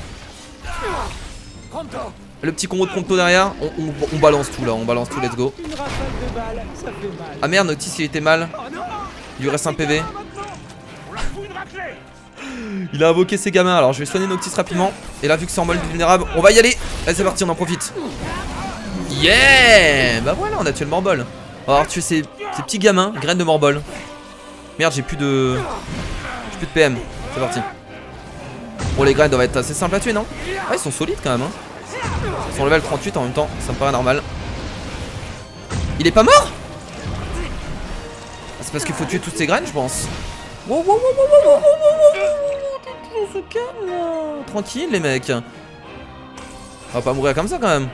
Le petit combo de Pronto derrière. On balance tout là, on balance tout, let's go. Une rafale de balles, ça fait mal. Ah merde, Noctis il était mal. Il lui reste un PV. Il a invoqué ses gamins, alors je vais soigner Noctis rapidement. Et là vu que c'est en mode vulnérable, on va y aller. Allez c'est parti, on en profite. Yeah. Bah voilà, on a tué le Morbol. On va avoir tué ces petits gamins, graines de Morbol. Merde, j'ai plus de PM. C'est parti. Bon, les graines doivent être assez simples à tuer, non? Ah, ils sont solides quand même, hein. Ils sont level 38 en même temps, ça me paraît normal. Il est pas mort? Ah, c'est parce qu'il faut tuer toutes ces graines, je pense. Wow, on se calme là. Tranquille, les mecs. On va pas mourir comme ça quand même.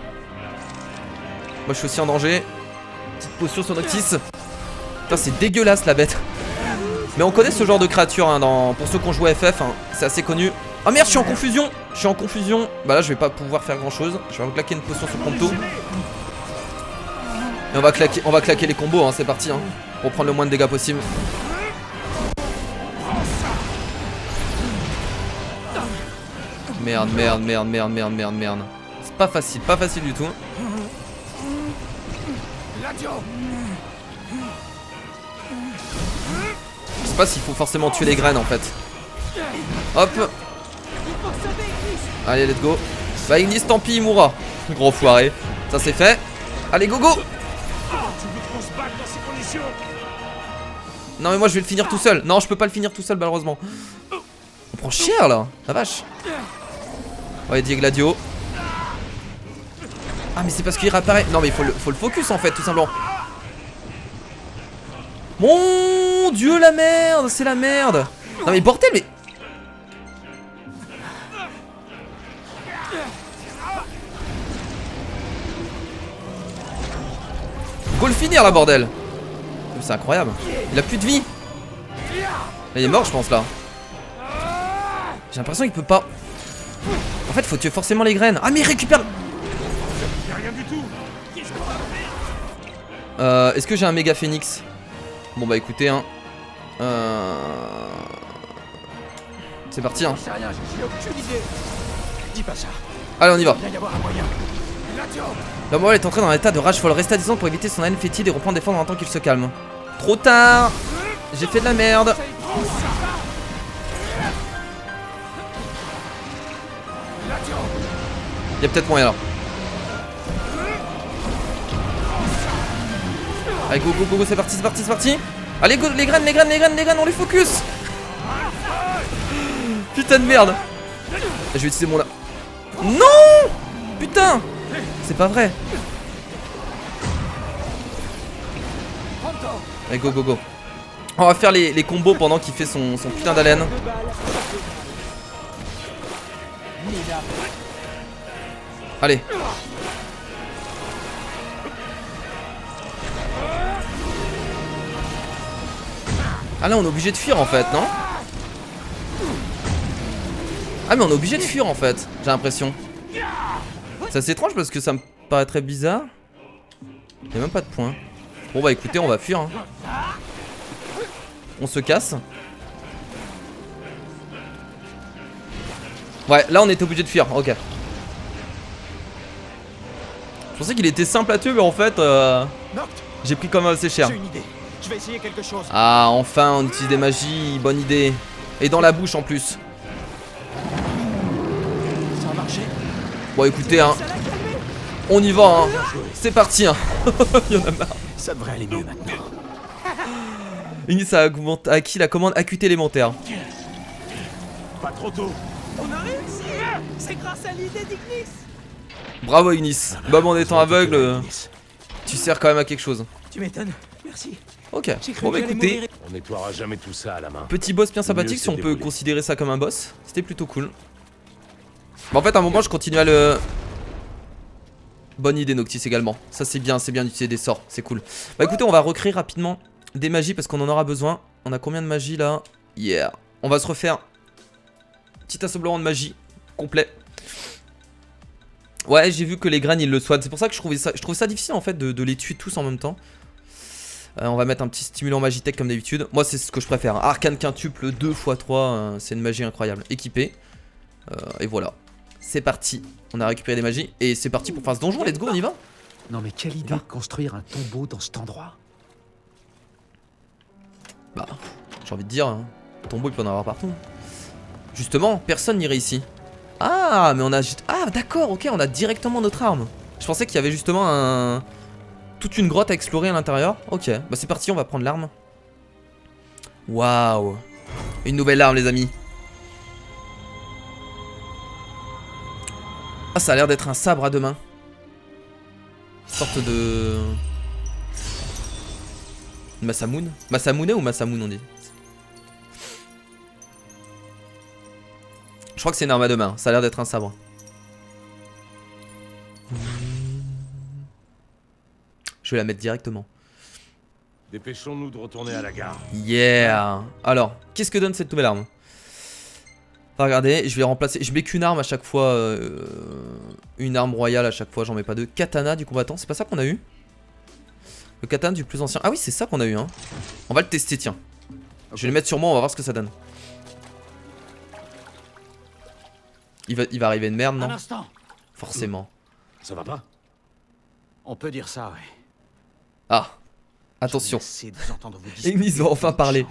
Moi, je suis aussi en danger. Petite potion sur Noctis. Putain, c'est dégueulasse la bête. Mais on connaît ce genre de créature hein, pour ceux qui ont joué FF, hein, c'est assez connu. Oh merde, je suis en confusion. Bah là je vais pas pouvoir faire grand chose. Je vais claquer une potion sur Pronto. Et on va claquer les combos, hein, c'est parti hein, pour prendre le moins de dégâts possible. Merde. C'est pas facile du tout. Je sais pas s'il faut forcément tuer les graines en fait. Hop. Allez, let's go. Bah Ignis, tant pis, il mourra. Gros foiré. Ça c'est fait. Allez, go. Non mais moi je vais le finir tout seul. Non, je peux pas le finir tout seul malheureusement. On prend cher là. La vache. Ouais, Dieu Gladio. Ah mais c'est parce qu'il réapparaît. Non mais il faut le focus en fait, tout simplement. Mon Dieu, la merde. C'est la merde. Non mais bordel, mais... Go le finir là, bordel. C'est incroyable. Il a plus de vie. Il est mort je pense là. J'ai l'impression qu'il peut pas. En fait faut tuer forcément les graines. Ah mais il récupère. Est-ce que j'ai un méga phénix? Bon bah écoutez hein. C'est parti hein. Allez on y va. La morale est entrée dans un état de rage folle. Restez à distance pour éviter son haine fétide et reprendre des formes en temps qu'il se calme. Trop tard. J'ai fait de la merde. Y'a peut-être moyen là. Allez go, c'est parti. Allez go, les graines, on les focus. Putain de merde. Je vais utiliser mon... Non. Putain. C'est pas vrai. Allez go. On va faire les combos pendant qu'il fait son putain d'haleine. Allez. Ah là on est obligé de fuir en fait, non? Ah mais on est obligé de fuir en fait, j'ai l'impression. C'est assez étrange parce que ça me paraît très bizarre. Il n'y a même pas de point. Bon bah écoutez, on va fuir hein. On se casse. Ouais, là on était obligé de fuir, ok. Je pensais qu'il était simple à tuer mais en fait j'ai pris quand même assez cher. J'ai une idée. Je vais essayer quelque chose. Ah enfin on utilise des magies, bonne idée. Et dans la bouche en plus. Ça a marché. Bon écoutez hein, on y va hein. C'est parti hein. Il y en a marre. Ça devrait aller mieux maintenant. Ignis a acquis la commande acuité élémentaire. Pas trop tôt. On a réussi. C'est grâce à l'idée d'Ignis. Bravo Ignis. Même en étant aveugle. Tu sers quand même à quelque chose. Tu m'étonnes. Merci. Ok, J'ai cru bon bah que j'allais écoutez, mourir. On nettoiera jamais tout ça à la main. petit boss bien Le sympathique mieux, si c'est on de peut débrouiller. considérer ça comme un boss. C'était plutôt cool. Bah en fait à un moment je continue à le... Bonne idée Noctis également. Ça c'est bien d'utiliser des sorts, c'est cool. Bah écoutez, on va recréer rapidement des magies parce qu'on en aura besoin. On a combien de magie là? Yeah. On va se refaire petit assemblement de magie complet. Ouais, j'ai vu que les graines ils le soignent. C'est pour ça que je trouvais ça difficile en fait de les tuer tous en même temps. On va mettre un petit stimulant Magitech comme d'habitude. Moi c'est ce que je préfère. Arcane quintuple 2x3, c'est une magie incroyable. Équipé. Et voilà. C'est parti. On a récupéré des magies. Et c'est parti pour faire ce donjon. Let's go, on y va. Non mais quelle idée de construire un tombeau dans cet endroit. Bah, j'ai envie de dire, hein, tombeau il peut en avoir partout. Justement, personne n'irait ici. Ah, mais on a juste... Ah, d'accord, ok, on a directement notre arme. Je pensais qu'il y avait justement toute une grotte à explorer à l'intérieur. Ok, bah c'est parti, on va prendre l'arme. Waouh. Une nouvelle arme, les amis. Ah, ça a l'air d'être un sabre à deux mains. Sorte de... Masamoun. Masamune ou Masamoun on dit? Je crois que c'est une arme à deux mains, ça a l'air d'être un sabre. Je vais la mettre directement. Dépêchons-nous de retourner à la gare. Yeah. Alors, qu'est-ce que donne cette nouvelle arme? Enfin, regardez, je vais remplacer. Je mets qu'une arme à chaque fois. Une arme royale à chaque fois, j'en mets pas deux. Katana du combattant, c'est pas ça qu'on a eu? Le katana du plus ancien. Ah oui, c'est ça qu'on a eu, hein. On va le tester, tiens. Je vais le mettre sur moi, on va voir ce que ça donne. Il va arriver une merde, Un non? instant. Forcément. Ça va pas? On peut dire ça, ouais. Ah, attention. C'est de vous entendre vous Et ils vont enfin parler.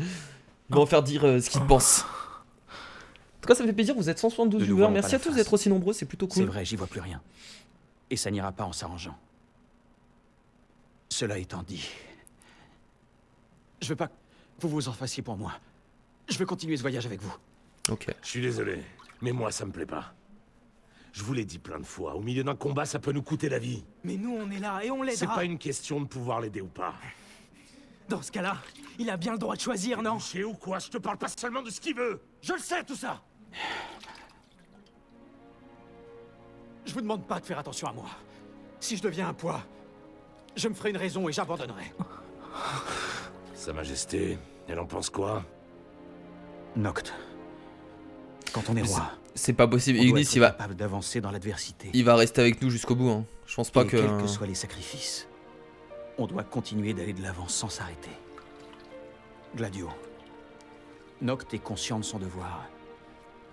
Ils vont en faire dire ce qu'ils pensent. En tout cas, ça me fait plaisir, vous êtes 172 Ne nous viewers. voilons Merci pas à la tous face. d'être aussi nombreux, c'est plutôt C'est cool. vrai, j'y vois plus rien. Et ça n'ira pas en s'arrangeant. Cela étant dit, je veux pas que vous vous en fassiez pour moi. Je veux continuer ce voyage avec vous. Ok. Je suis désolé, mais moi ça me plaît pas. Je vous l'ai dit plein de fois, au milieu d'un combat ça peut nous coûter la vie. Mais nous, on est là et on C'est l'aidera. pas une question de pouvoir l'aider ou pas. Dans ce cas-là, il a bien le droit de choisir, non? Chez ou quoi? Je te parle pas seulement de ce qu'il veut. Je le sais, tout ça. Je vous demande pas de faire attention à moi. Si je deviens un poids, je me ferai une raison et j'abandonnerai. Sa Majesté, elle en pense quoi? Noct. Quand on est roi, C'est pas possible. on doit Ignis, être il va, capable d'avancer dans l'adversité. il va rester avec nous jusqu'au bout. Hein. Je pense pas Et que. quels que soient les sacrifices, on doit continuer d'aller de l'avant sans s'arrêter. Gladio. Noct est conscient de son devoir.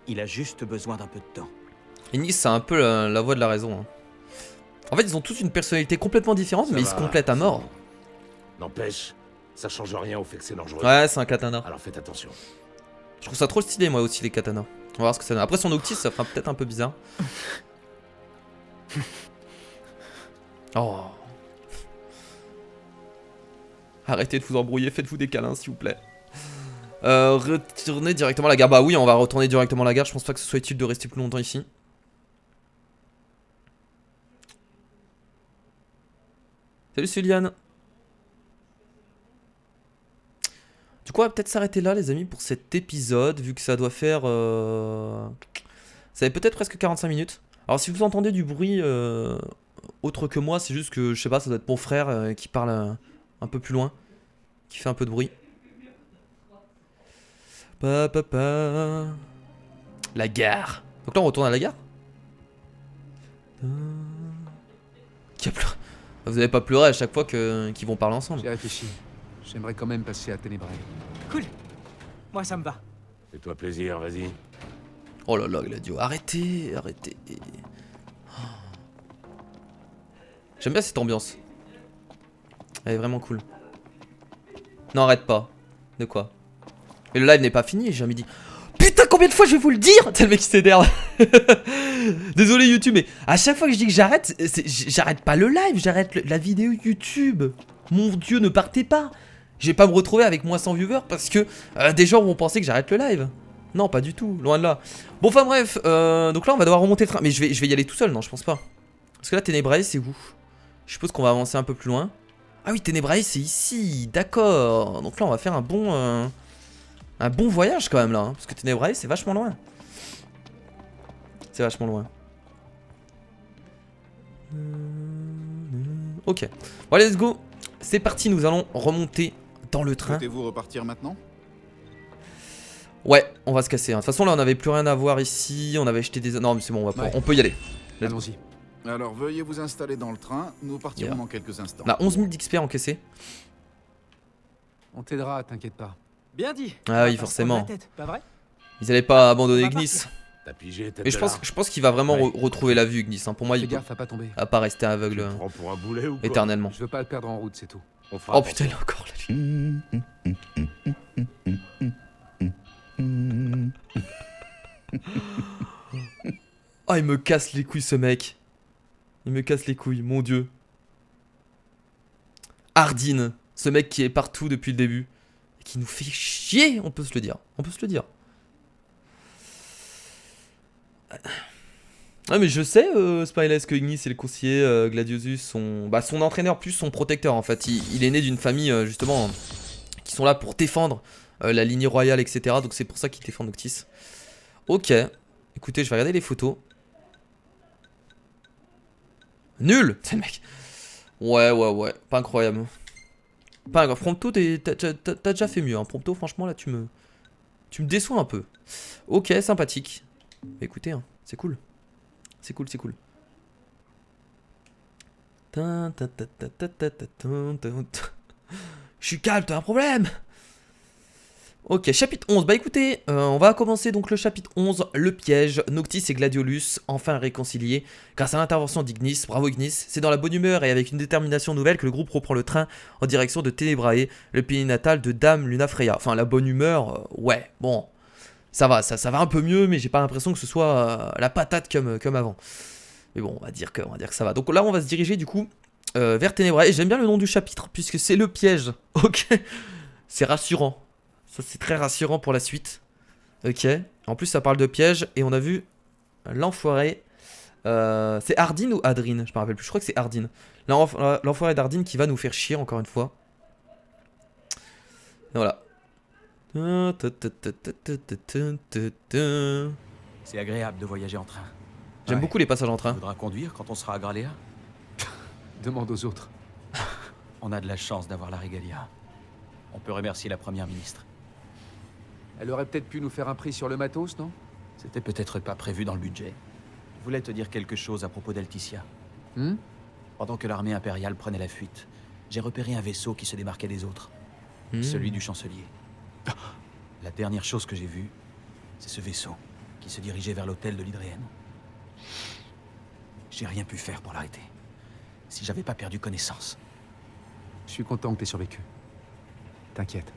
Il a juste besoin d'un peu de temps. Ignis, c'est un peu la voix de la raison. Hein. En fait, ils ont tous une personnalité complètement différente, Ça mais ils va, se complètent à c'est mort. bon. N'empêche, ça change rien au fait que c'est dangereux. Ouais, c'est un katana. Alors faites attention. Je trouve ça trop stylé, moi aussi, les katanas. On va voir ce que ça donne. Après, son Noctis, ça fera peut-être un peu bizarre. Oh. Arrêtez de vous embrouiller, faites-vous des câlins, s'il vous plaît. Retournez directement à la gare. Bah oui, on va retourner directement à la gare. Je pense pas que ce soit utile de rester plus longtemps ici. Salut Suliane. Du coup, on va peut-être s'arrêter là, les amis, pour cet épisode, vu que ça doit faire... Ça fait peut-être presque 45 minutes. Alors, si vous entendez du bruit autre que moi, c'est juste que, je sais pas, ça doit être mon frère qui parle un peu plus loin, qui fait un peu de bruit. La gare. Donc là, on retourne à la gare. Qui a pleuré? Vous avez pas pleuré à chaque fois qu'ils vont parler ensemble. J'ai réfléchi. J'aimerais quand même passer à Ténébrae. Cool. Moi, ça me va. Fais-toi plaisir, vas-y. Oh là là, Gladio, arrêtez, arrêtez. Oh. J'aime bien cette ambiance. Elle est vraiment cool. Non, arrête pas. De quoi? Mais le live n'est pas fini, j'ai jamais dit. Putain, combien de fois je vais vous le dire? C'est le mec qui s'énerve. Désolé YouTube, mais à chaque fois que je dis que j'arrête, j'arrête pas le live, j'arrête la vidéo YouTube. Mon Dieu, ne partez pas. Je vais pas me retrouver avec moins 100 viewers parce que des gens vont penser que j'arrête le live. Non, pas du tout, loin de là. Bon, enfin bref, donc là on va devoir remonter le train. Mais je vais y aller tout seul, non, je pense pas. Parce que là, Ténébrae, c'est où? Je suppose qu'on va avancer un peu plus loin. Ah oui, Tenebrae, c'est ici. D'accord. Donc là, on va faire un bon voyage quand même là. Hein, parce que Tenebrae, c'est vachement loin. C'est vachement loin. Ok. Bon, allez, let's go. C'est parti, nous allons remonter dans le train. Souhaitez-vous repartir maintenant? Ouais, on va se casser. Hein. De toute façon, là, on n'avait plus rien à voir ici. On avait jeté des... Non, mais c'est bon, on peut y aller. Allons-y. Alors veuillez vous installer dans le train, nous partirons Yeah. dans quelques instants. On a 11 000 d'XP encaissés. On t'aidera, t'inquiète pas. Bien dit. Ah oui, On va pas se forcément. prendre la tête, pas vrai? Ils allaient pas abandonner On va Ignis. T'as pigé, tête Mais de je pense qu'il va vraiment Ouais. retrouver la vue, Ignis. Hein. Pour moi, Fais il peut gaffe à pas tomber. pas rester Tu aveugle me prends pour un boulet ou quoi? éternellement. Je veux pas le perdre en route, c'est tout. On fera Oh putain, il est encore là. Oh, il me casse les couilles, ce mec. Il me casse les couilles, mon dieu. Hardin, ce mec qui est partout depuis le début. Et qui nous fait chier, on peut se le dire. On peut se le dire. Ah mais je sais, Spyless, que Ignis et le conseiller Gladiosus sont son entraîneur plus son protecteur en fait. Il est né d'une famille justement qui sont là pour défendre la lignée royale, etc. Donc c'est pour ça qu'il défend Noctis. Ok, écoutez, je vais regarder les photos. Nul. C'est le mec. Ouais, pas incroyable. Pas incroyable. Prompto, t'as déjà fait mieux. Hein. Prompto, franchement, là, tu me déçois un peu. Ok, sympathique. Mais écoutez, hein, c'est cool. C'est cool, c'est cool. Je suis calme, t'as un problème? Ok, chapitre 11. Bah écoutez, on va commencer donc le chapitre 11, le piège. Noctis et Gladiolus, enfin réconciliés grâce à l'intervention d'Ignis. Bravo Ignis. C'est dans la bonne humeur et avec une détermination nouvelle que le groupe reprend le train en direction de Tenebrae, le pays natal de Dame Lunafreya. Enfin, la bonne humeur, ouais, bon, ça va un peu mieux, mais j'ai pas l'impression que ce soit la patate comme avant. Mais bon, on va dire que ça va. Donc là, on va se diriger du coup vers Tenebrae. Et j'aime bien le nom du chapitre, puisque c'est le piège. Ok, c'est rassurant. Ça, c'est très rassurant pour la suite. Ok. En plus, ça parle de piège. Et on a vu l'enfoiré. C'est Hardin ou Adrine? Je me rappelle plus. Je crois que c'est Hardin. L'enfoiré d'Hardin qui va nous faire chier encore une fois. Et voilà. C'est agréable de voyager en train. J'aime Ouais. beaucoup les passages en Tu train. voudras conduire quand on sera à Graléa? Demande aux autres. On a de la chance d'avoir la régalia. On peut remercier la première ministre. Elle aurait peut-être pu nous faire un prix sur le matos, non? C'était peut-être pas prévu dans le budget. Je voulais te dire quelque chose à propos d'Alticia. Hmm? Pendant que l'armée impériale prenait la fuite, j'ai repéré un vaisseau qui se démarquait des autres. Celui du chancelier. La dernière chose que j'ai vue, c'est ce vaisseau qui se dirigeait vers l'hôtel de l'Hydréenne. J'ai rien pu faire pour l'arrêter. Si j'avais pas perdu connaissance. Je suis content que t'aies survécu. T'inquiète.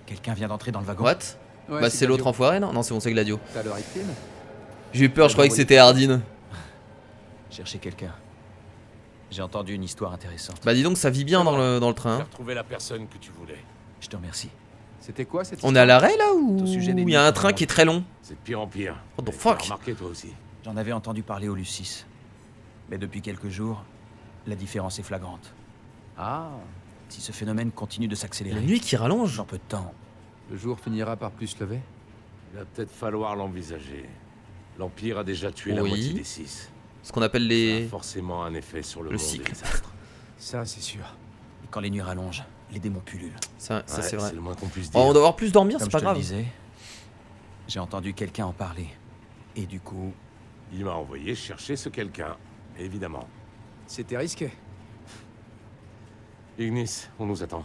Quelqu'un vient d'entrer dans le wagon. What? Ouais, Bah c'est l'autre Gladio. enfoiré, non? Non, c'est bon, c'est Gladio. T'as l'heure utile? J'ai eu peur, je croyais que c'était Hardin. Chercher quelqu'un. J'ai entendu une histoire intéressante. Bah dis donc, ça vit bien dans le J'ai train. Hein. retrouvé la personne que tu voulais. Je te remercie. C'était quoi cette On est à l'arrêt là Au ou sujet des il y a un nuits train qui est très long? C'est de pire en pire. What the Et fuck? t'as remarqué toi aussi. J'en avais entendu parler au Lucis. Mais depuis quelques jours, la différence est flagrante. Ah, Si ce phénomène continue de s'accélérer, La nuit qui rallonge. dans peu de temps, le jour finira par plus se lever. Il va peut-être falloir l'envisager. L'Empire a déjà tué la Oui. moitié des 6. Ce qu'on appelle Ça les... a forcément un effet sur le le monde cycle. des astres. Ça, c'est sûr. et quand les nuits rallongent, les démons pullulent. Ça Ouais, c'est vrai. C'est le moins qu'on puisse Oh, dire. on doit avoir plus dormir, Comme c'est je pas te le grave. disais, j'ai entendu quelqu'un en parler. Et du coup, Il m'a envoyé chercher ce quelqu'un, évidemment. C'était risqué. Ignis, on nous attend.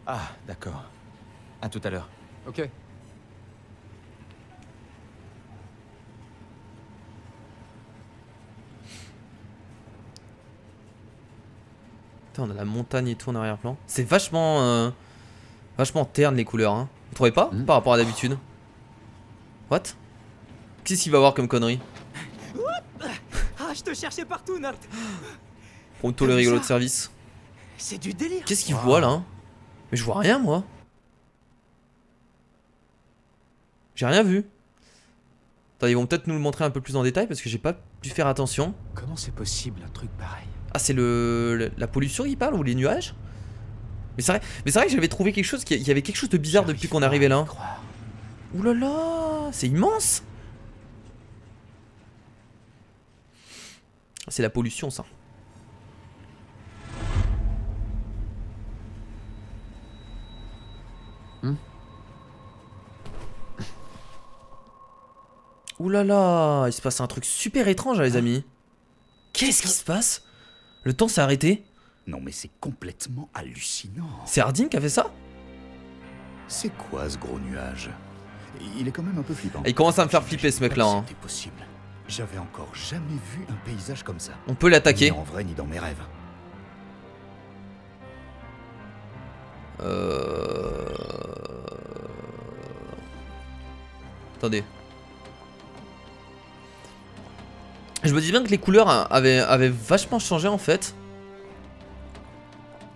ah, d'accord. À tout à l'heure. Ok. Putain, on a la montagne et tout en arrière-plan. C'est vachement... vachement terne les couleurs, hein. Vous trouvez pas? Par rapport à d'habitude. What? Qu'est-ce qu'il va avoir comme connerie? Ah, je te cherchais partout, Nart. Pronto le rigolo de service. C'est du délire. Qu'est-ce qu'il voit là? Mais je vois rien moi. J'ai rien vu. Attends, ils vont peut-être nous le montrer un peu plus en détail parce que j'ai pas pu faire attention. Comment c'est possible un truc pareil? Ah, c'est la pollution qui parle ou les nuages? Mais c'est vrai que j'avais trouvé quelque chose, qu'il y avait quelque chose de bizarre depuis qu'on est arrivé là. Ouh là là, c'est immense. C'est la pollution, ça. Ouh là là, il se passe un truc super étrange, les amis. Qu'est-ce qui se passe? Le temps s'est arrêté. Non mais c'est complètement hallucinant. C'est Hardin qui a fait ça? C'est quoi ce gros nuage? Il est quand même un peu flippant. Il commence à me faire flipper ce mec là. Hein. C'était possible. J'avais encore jamais vu un paysage comme ça. On peut l'attaquer. Ni en vrai ni dans mes rêves. Attendez. Je me dis bien que les couleurs avaient vachement changé en fait.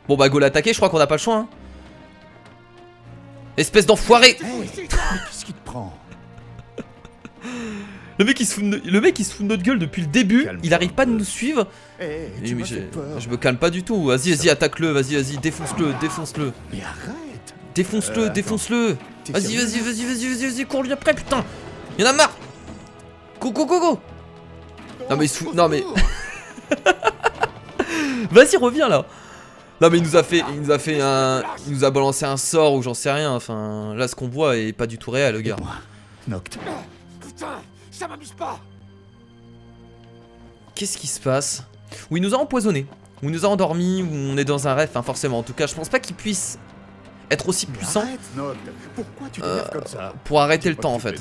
Bon bah go l'attaquer, je crois qu'on a pas le choix hein. Espèce d'enfoiré. Hey, qu'est-ce qui te prend? Le mec il se fout de notre gueule depuis le début. Il arrive pas de nous suivre. Hey, Oui, mais je me calme pas du tout. Vas-y, attaque-le, vas-y, défonce-le. Mais arrête. Défonce-le. Vas-y, cours lui après, putain. Y'en a marre. Go. Non mais il se fout. Non mais. Vas-y, reviens là. Non mais il nous a balancé un sort ou j'en sais rien. Enfin, là ce qu'on voit est pas du tout réel, le gars. Noct. Putain, ça m'amuse pas. Qu'est-ce qui se passe? Ou il nous a empoisonné, ou il nous a endormis, ou on est dans un rêve. Enfin forcément. En tout cas, je pense pas qu'il puisse être aussi puissant. Arrête, Noct. Pourquoi tu t'énerves comme ça? Pour arrêter le temps en fait.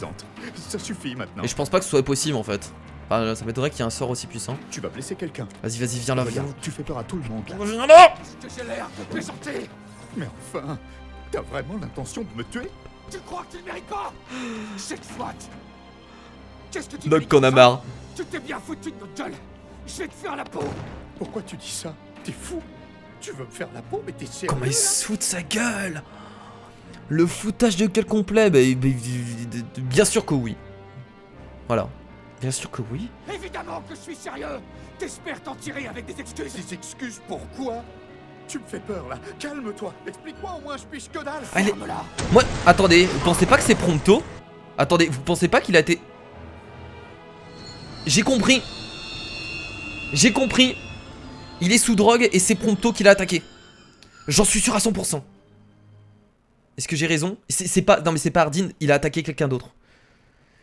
Ça suffit maintenant. Et je pense pas que ce soit possible en fait. Enfin, ça m'étonnerait qu'il y ait un sort aussi puissant. Tu vas blesser quelqu'un. Vas-y, viens là, viens. Tu fais peur à tout le monde. Viens là. J'ai l'air de plaisanter. Mais enfin, t'as vraiment l'intention de me tuer? Tu crois que tu ne mérites pas? C'est soit. Qu'est-ce que tu Noct qu'on a marre. Tu t'es bien foutu de notre gueule. Je vais te faire la peau. Pourquoi tu dis ça? T'es fou? Tu veux me faire la peau, mais t'es sérieux? Comment il se fout de sa gueule? Le foutage de gueule complet, bien sûr que oui. Voilà. Bien sûr que oui. Évidemment que je suis sérieux. T'espères t'en tirer avec des excuses. Des excuses pourquoi? Tu me fais peur là. Calme-toi. Explique-moi au moins, je piche que dalle. Allez. Ferme-la. Moi, attendez, vous pensez pas que c'est Prompto? Attendez, vous pensez pas qu'il a été... J'ai compris. Il est sous drogue et c'est Prompto qui l'a attaqué. J'en suis sûr à 100%. Est-ce que j'ai raison? C'est pas... Non mais c'est pas Hardin, il a attaqué quelqu'un d'autre.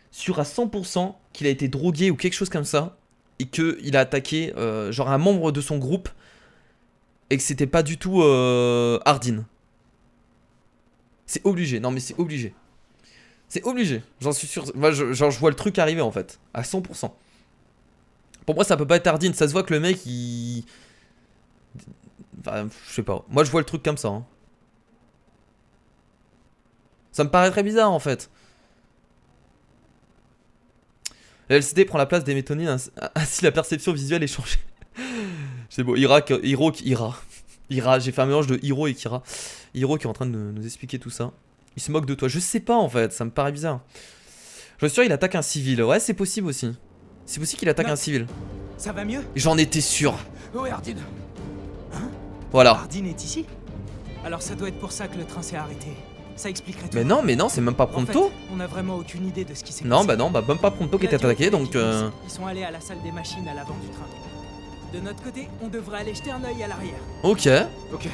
Sûr à 100% qu'il a été drogué ou quelque chose comme ça. Et qu'il a attaqué genre un membre de son groupe. Et que c'était pas du tout Hardin. C'est obligé, non mais c'est obligé. C'est obligé, j'en suis sûr. Moi je vois le truc arriver en fait. À 100%. Pour moi ça peut pas être Hardin, ça se voit que le mec il... Enfin, je sais pas. Moi je vois le truc comme ça. Hein. Ça me paraît très bizarre en fait. La LCD prend la place des métonines, ainsi la perception visuelle est changée. C'est beau, Ira, j'ai fait un mélange de Hiro et Kira. Hiro qui est en train de nous expliquer tout ça. Il se moque de toi, je sais pas en fait, ça me paraît bizarre. Je suis sûr il attaque un civil, ouais c'est possible aussi. C'est possible qu'il attaque un civil. Ça va mieux? J'en étais sûr. Oh, Hardin. Voilà. Hardin est ici? Alors ça doit être pour ça que le train s'est arrêté. Ça expliquerait tout. Mais non, c'est même pas Prompto. En fait, on a vraiment aucune idée de ce qui s'est passé. Non, bah même pas Prompto qui était attaqué donc... Ils sont allés à la salle des machines à l'avant du train. De notre côté, on devrait aller jeter un œil à l'arrière. Ok. Ok.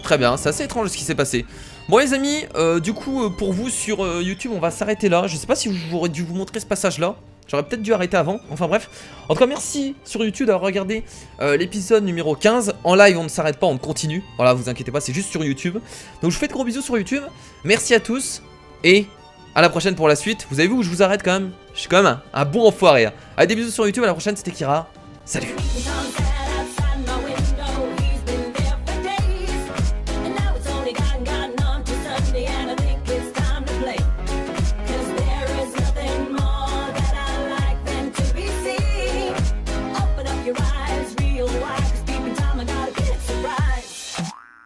Très bien, c'est assez étrange ce qui s'est passé. Bon les amis, du coup pour vous sur YouTube on va s'arrêter là. Je sais pas si j'aurais dû vous montrer ce passage là. J'aurais peut-être dû arrêter avant, enfin bref. En tout cas merci sur YouTube d'avoir regardé l'épisode numéro 15. En live on ne s'arrête pas, on continue. Voilà, vous inquiétez pas, c'est juste sur YouTube. Donc je vous fais de gros bisous sur YouTube. Merci à tous et à la prochaine pour la suite. Vous avez vu où je vous arrête quand même? Je suis quand même un bon enfoiré. Allez, des bisous sur YouTube, à la prochaine, c'était Kira. Salut.